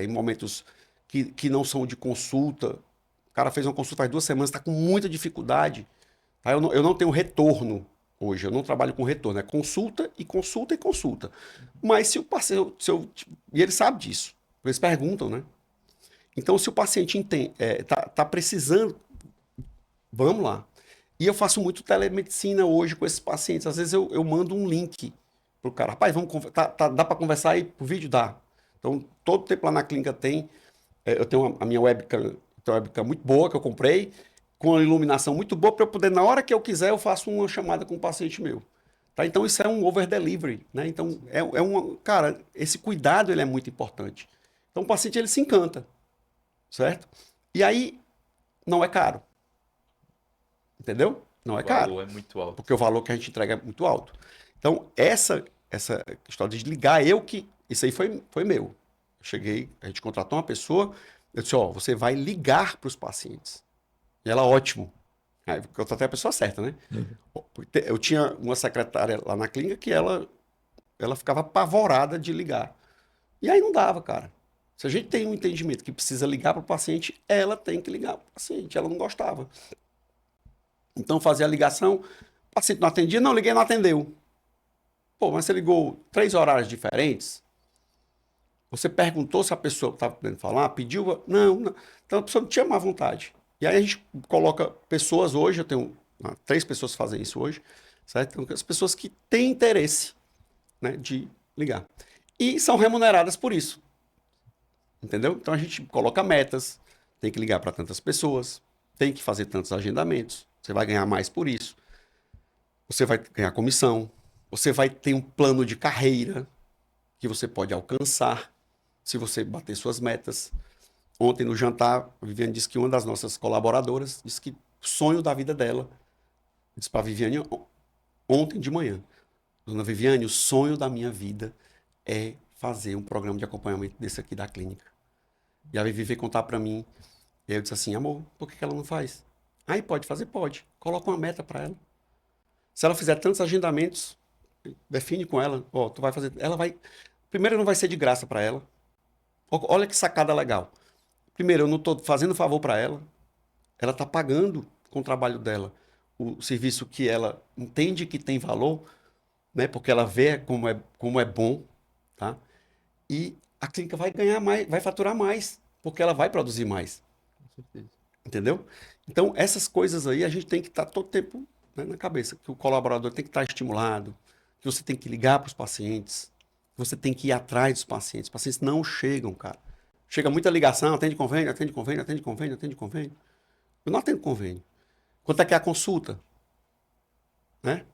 em momentos que não são de consulta. O cara fez uma consulta faz 2 semanas, está com muita dificuldade. Tá? Eu não tenho retorno hoje, eu não trabalho com retorno. É consulta e consulta e consulta. Mas se o paciente. E ele sabe disso. Eles perguntam, né? Então, se o paciente tá precisando, vamos lá. E eu faço muito telemedicina hoje com esses pacientes. Às vezes eu mando um link pro cara. Rapaz, vamos dá para conversar aí por vídeo? Dá. Então, todo tempo lá na clínica tem. Eu tenho a minha webcam, tem uma webcam muito boa que eu comprei, com uma iluminação muito boa, para eu poder, na hora que eu quiser, eu faço uma chamada com um paciente meu. Tá? Então, isso é um over delivery, né? Então, cara, esse cuidado ele é muito importante. Então, o paciente ele se encanta, certo? E aí, não é caro. Entendeu? Não O é caro. valor é muito alto. Porque o valor que a gente entrega é muito alto. Então, essa história de ligar, isso aí foi meu. Eu cheguei, a gente contratou uma pessoa, eu disse, ó, você vai ligar para os pacientes. E ela, ótimo. Aí eu contratei a pessoa certa, né? Eu tinha uma secretária lá na clínica que ela ficava apavorada de ligar. E aí não dava, cara. Se a gente tem um entendimento que precisa ligar para o paciente, ela tem que ligar para o paciente. Ela não gostava. Então fazia a ligação, o paciente não atendia, não, liguei, não atendeu. Pô, mas você ligou 3 horários diferentes? Você perguntou se a pessoa estava podendo falar, pediu? Não, não. Então a pessoa não tinha má vontade. E aí a gente coloca pessoas hoje, eu tenho 3 pessoas que fazem isso hoje, certo? Então, as pessoas que têm interesse, né, de ligar. E são remuneradas por isso. Entendeu? Então a gente coloca metas, tem que ligar para tantas pessoas, tem que fazer tantos agendamentos, você vai ganhar mais por isso. Você vai ganhar comissão, você vai ter um plano de carreira que você pode alcançar se você bater suas metas. Ontem no jantar, a Viviane disse que uma das nossas colaboradoras disse que o sonho da vida dela, disse para a Viviane ontem de manhã, dona Viviane, o sonho da minha vida é fazer um programa de acompanhamento desse aqui da clínica. E a Vivi veio contar para mim, e aí eu disse assim, amor, por que ela não faz? Aí pode fazer? Pode. Coloca uma meta para ela. Se ela fizer tantos agendamentos, define com ela, ó, tu vai fazer, ela vai, primeiro não vai ser de graça para ela. Olha que sacada legal. Primeiro, eu não estou fazendo favor para ela. Ela está pagando com o trabalho dela o serviço que ela entende que tem valor, né? Porque ela vê como é bom, tá? E a clínica vai ganhar mais, vai faturar mais, porque ela vai produzir mais. Com certeza. Entendeu? Então, essas coisas aí a gente tem que estar todo tempo, né, na cabeça, que o colaborador tem que estar estimulado, que você tem que ligar para os pacientes, que você tem que ir atrás dos pacientes. Os pacientes não chegam, cara. Chega muita ligação, atende convênio, atende convênio, atende convênio, atende convênio. Eu não atendo convênio. Quanto é que é a consulta? Né?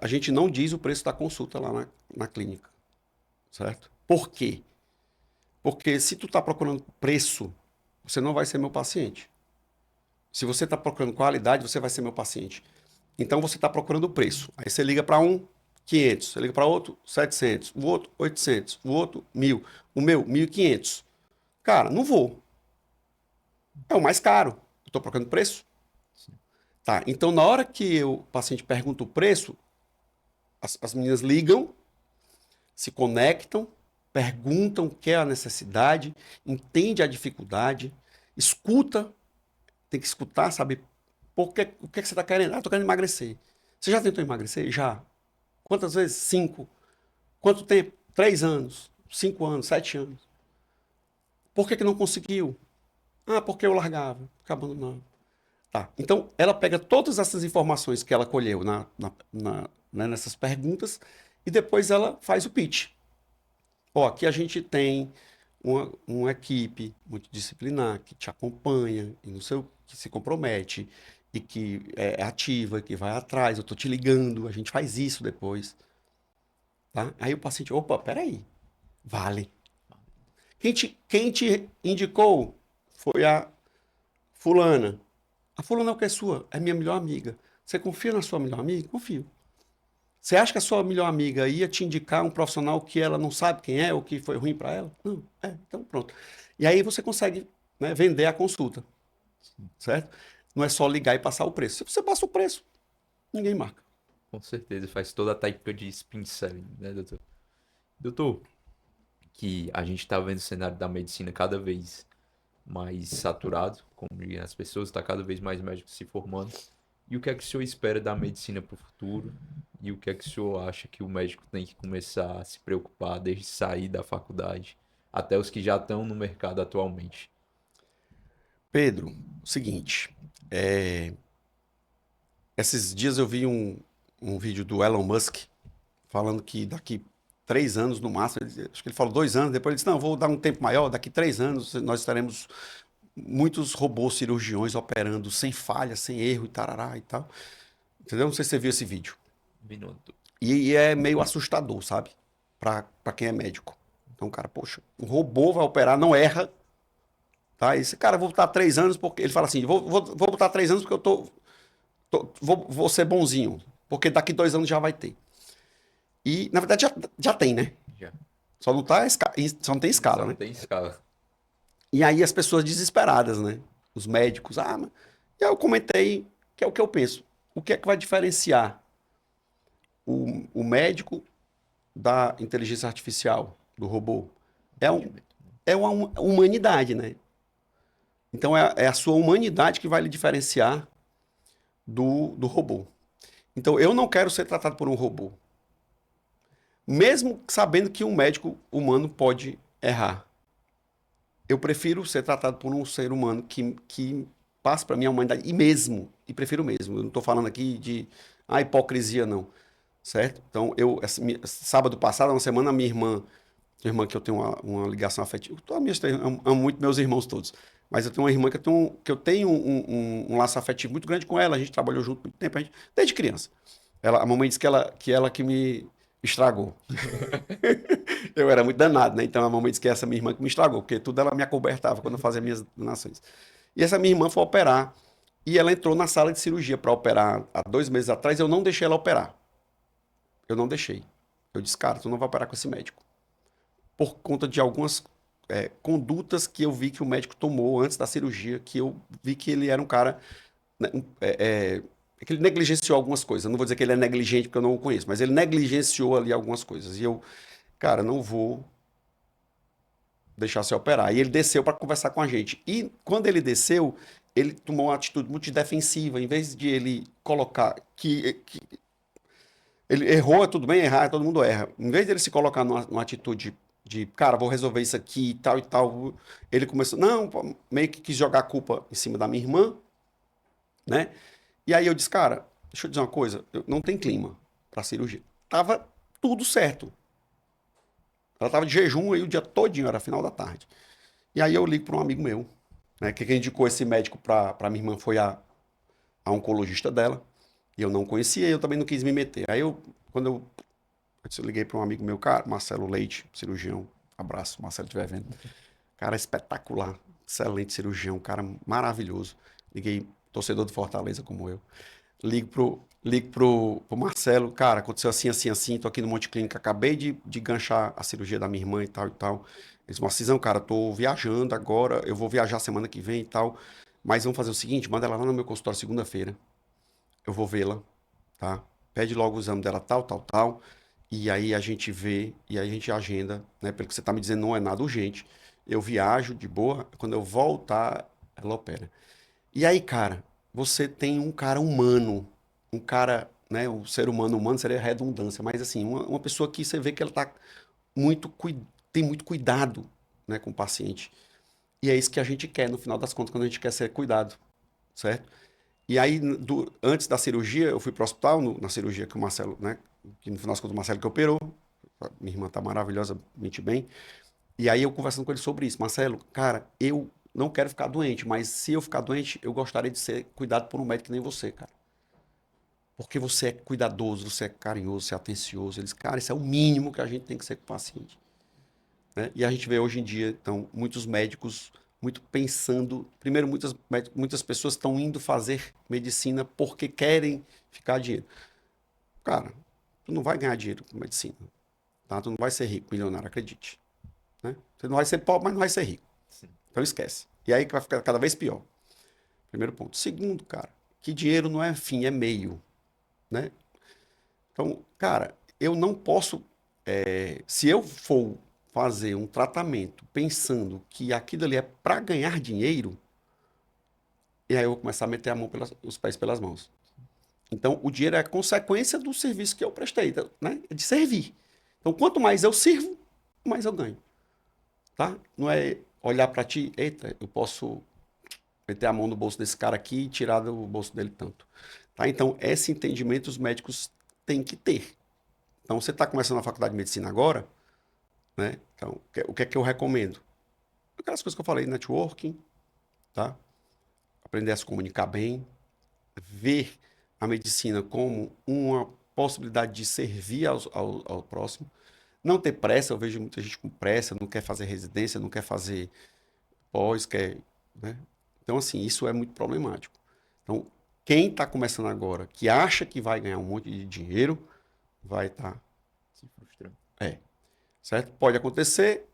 A gente não diz o preço da consulta lá na clínica. Certo? Por quê? Porque se tu está procurando preço, você não vai ser meu paciente. Se você está procurando qualidade, você vai ser meu paciente. Então você está procurando preço. Aí você liga para um, 500. Você liga para outro, 700. O outro, 800. O outro, 1.000. O meu, 1.500. Cara, não vou. É o mais caro. Eu estou procurando preço? Sim. Tá, então na hora que o paciente pergunta o preço, as meninas ligam, se conectam, perguntam o que é a necessidade, entende a dificuldade, escuta, tem que escutar, saber o que você tá querendo? Ah, tô querendo emagrecer. Você já tentou emagrecer? Já. Quantas vezes? 5. Quanto tempo? 3 anos, 5 anos, 7 anos. Por que não conseguiu? Ah, porque eu largava, ficava abandonando. Tá. Então, ela pega todas essas informações que ela colheu né, nessas perguntas e depois ela faz o pitch. Ó, aqui a gente tem uma equipe multidisciplinar que te acompanha e no seu, que se compromete e que é ativa, que vai atrás, eu tô te ligando, a gente faz isso depois. Tá? Aí o paciente, opa, peraí, vale. Quem te indicou foi a fulana. A fulana é o que é sua? É minha melhor amiga. Você confia na sua melhor amiga? Confio. Você acha que a sua melhor amiga ia te indicar um profissional que ela não sabe quem é ou que foi ruim para ela? Não. Então pronto. E aí você consegue, né, vender a consulta, certo? Não é só ligar e passar o preço. Se você passa o preço, ninguém marca. Com certeza, faz toda a técnica de spin selling, né, doutor? Doutor, que a gente tá vendo o cenário da medicina cada vez mais saturado, como dizem as pessoas, está cada vez mais médicos se formando. E o que é que o senhor espera da medicina para o futuro? E o que é que o senhor acha que o médico tem que começar a se preocupar desde sair da faculdade até os que já estão no mercado atualmente? Pedro, o seguinte, esses dias eu vi um vídeo do Elon Musk falando que daqui 3 anos no máximo, acho que ele falou 2 anos, depois ele disse, não, vou dar um tempo maior, daqui 3 anos nós teremos muitos robôs cirurgiões operando sem falha, sem erro e tarará e tal. Entendeu? Não sei se você viu esse vídeo. Minuto. E é meio assustador, sabe? Pra quem é médico. Então, cara, poxa, um robô vai operar, não erra, tá? Esse cara, vou botar 3 anos, porque ele fala assim, vou botar 3 anos porque eu vou ser bonzinho, porque daqui 2 anos já vai ter. E, na verdade, já tem, né? Já. Só não, tá, só não tem escala, Só não né? tem escala. E aí as pessoas desesperadas, né? Os médicos, mas... E aí eu comentei que é o que eu penso. O que é que vai diferenciar o médico da inteligência artificial, do robô? É, um, Entendimento. é uma humanidade, né? Então é a sua humanidade que vai lhe diferenciar do robô. Então eu não quero ser tratado por um robô. Mesmo sabendo que um médico humano pode errar. Eu prefiro ser tratado por um ser humano que passe para mim a humanidade. E prefiro mesmo. Eu não estou falando aqui de hipocrisia, não. Certo? Então, sábado passado, uma semana, minha irmã que eu tenho uma ligação afetiva. Amo muito meus irmãos todos. Mas eu tenho uma irmã que eu tenho um laço afetivo muito grande com ela. A gente trabalhou junto muito tempo, desde criança. A mamãe disse que me estragou. Eu era muito danado, né? Então a mamãe disse que essa minha irmã que me estragou, porque tudo ela me acobertava quando eu fazia minhas donações. E essa minha irmã foi operar e ela entrou na sala de cirurgia para operar há 2 meses atrás. Eu não deixei ela operar. Eu não deixei. Eu disse, cara, tu não vai operar com esse médico. Por conta de algumas condutas que eu vi que o médico tomou antes da cirurgia, que eu vi que ele era um cara, né, que ele negligenciou algumas coisas. Eu não vou dizer que ele é negligente porque eu não o conheço, mas ele negligenciou ali algumas coisas. E eu, cara, não vou deixar você operar. E ele desceu para conversar com a gente. E quando ele desceu, ele tomou uma atitude muito defensiva. Em vez de ele colocar que ele errou, é tudo bem, errar, todo mundo erra. Em vez de ele se colocar numa atitude de, cara, vou resolver isso aqui e tal, ele começou, não, meio que quis jogar a culpa em cima da minha irmã, né? E aí eu disse, cara, deixa eu dizer uma coisa, não tem clima para cirurgia. Tava tudo certo. Ela tava de jejum aí o dia todinho, era final da tarde. E aí eu ligo para um amigo meu, né? Que quem indicou esse médico para minha irmã foi a oncologista dela. E eu não conhecia, eu também não quis me meter. Aí eu liguei para um amigo meu, cara, Marcelo Leite, cirurgião. Abraço, Marcelo estiver vendo. Cara espetacular, excelente cirurgião, cara maravilhoso. Liguei, torcedor do Fortaleza como eu. Ligo pro Marcelo, cara, aconteceu assim, assim, assim, tô aqui no Monte Clínica, acabei de ganchar a cirurgia da minha irmã e tal e tal. Ele disse, Marcisão, cara, tô viajando agora, eu vou viajar semana que vem e tal, mas vamos fazer o seguinte, manda ela lá no meu consultório segunda-feira, eu vou vê-la, tá? Pede logo o exame dela, tal, tal, tal, e aí a gente vê, e aí a gente agenda, né? Pelo que você tá me dizendo, não é nada urgente. Eu viajo de boa, quando eu voltar, ela opera. E aí, cara, você tem um cara humano, um cara, né, o ser humano seria redundância, mas assim, uma pessoa que você vê que ela tá tem muito cuidado, né, com o paciente. E é isso que a gente quer, no final das contas, quando a gente quer ser cuidado, certo? E aí, antes da cirurgia, eu fui pro hospital, na cirurgia que o Marcelo, né, que no final das contas o Marcelo que operou, minha irmã tá maravilhosamente bem, e aí eu conversando com ele sobre isso, Marcelo, cara, eu não quero ficar doente, mas se eu ficar doente, eu gostaria de ser cuidado por um médico que nem você, cara. Porque você é cuidadoso, você é carinhoso, você é atencioso. Eles, cara, isso é o mínimo que a gente tem que ser com o paciente. Né? E a gente vê hoje em dia, então, muitos médicos muito pensando. Primeiro, muitas pessoas estão indo fazer medicina porque querem ficar dinheiro. Cara, tu não vai ganhar dinheiro com medicina. Tá? Tu não vai ser rico, milionário, acredite. Né? Você não vai ser pobre, mas não vai ser rico. Sim. Então esquece. E aí vai ficar cada vez pior. Primeiro ponto. Segundo, cara, que dinheiro não é fim, é meio. Né? Então, cara, eu não posso. Se eu for fazer um tratamento pensando que aquilo ali é para ganhar dinheiro, e aí eu vou começar a meter a mão os pés pelas mãos. Então, o dinheiro é a consequência do serviço que eu prestei, né? De servir. Então, quanto mais eu sirvo, mais eu ganho. Tá? Não é olhar para ti, eita, eu posso meter a mão no bolso desse cara aqui e tirar do bolso dele tanto. Tá? Então, esse entendimento os médicos têm que ter. Então, você está começando a faculdade de medicina agora, né? Então, o que é que eu recomendo? Aquelas coisas que eu falei, networking, tá? Aprender a se comunicar bem, ver a medicina como uma possibilidade de servir ao próximo. Não ter pressa, eu vejo muita gente com pressa, não quer fazer residência, não quer fazer pós, quer, né? Então, assim, isso é muito problemático. Então, quem está começando agora, que acha que vai ganhar um monte de dinheiro, vai estar... Se frustrando. Certo? Pode acontecer,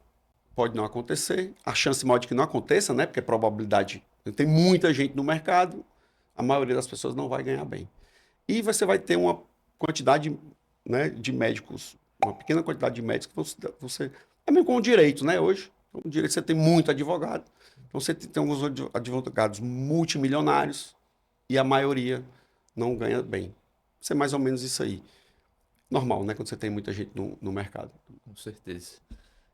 pode não acontecer. A chance maior de que não aconteça, né? Porque a probabilidade... Tem muita gente no mercado, a maioria das pessoas não vai ganhar bem. E você vai ter uma quantidade, né, de médicos, uma pequena quantidade de médicos que você... É mesmo com o direito, né? Hoje, o direito você tem muito advogado. Então você tem alguns advogados multimilionários e a maioria não ganha bem. Isso é mais ou menos isso aí. Normal, né? Quando você tem muita gente no mercado. Com certeza.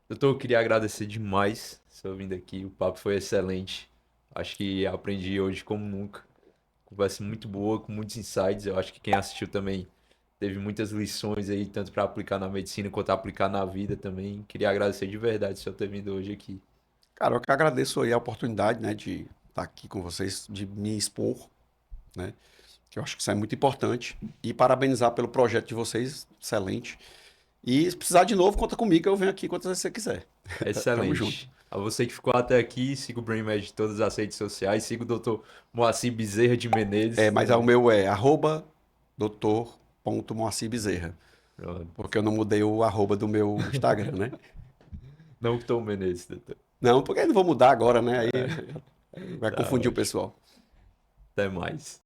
Doutor, eu queria agradecer demais sua vinda aqui. O papo foi excelente. Acho que aprendi hoje como nunca. Conversa muito boa, com muitos insights. Eu acho que quem assistiu também teve muitas lições aí, tanto para aplicar na medicina quanto aplicar na vida também. Queria agradecer de verdade o senhor ter vindo hoje aqui. Cara, eu que agradeço aí a oportunidade, né, de estar aqui com vocês, de me expor, né? Que eu acho que isso é muito importante. E parabenizar pelo projeto de vocês, excelente. E se precisar de novo, conta comigo, eu venho aqui quantas vezes você quiser. Tamo junto. Excelente. A você que ficou até aqui, siga o BrainMed em todas as redes sociais, siga o Dr. Moacir Bezerra de Menezes Mas o também. meu é @doutor.moacir Bezerra. Pronto. Porque eu não mudei o arroba do meu Instagram, né? Não que Menezes, doutor. Não, porque eu não vou mudar agora, né? Aí vai Tá confundir o ótimo. pessoal. Até mais.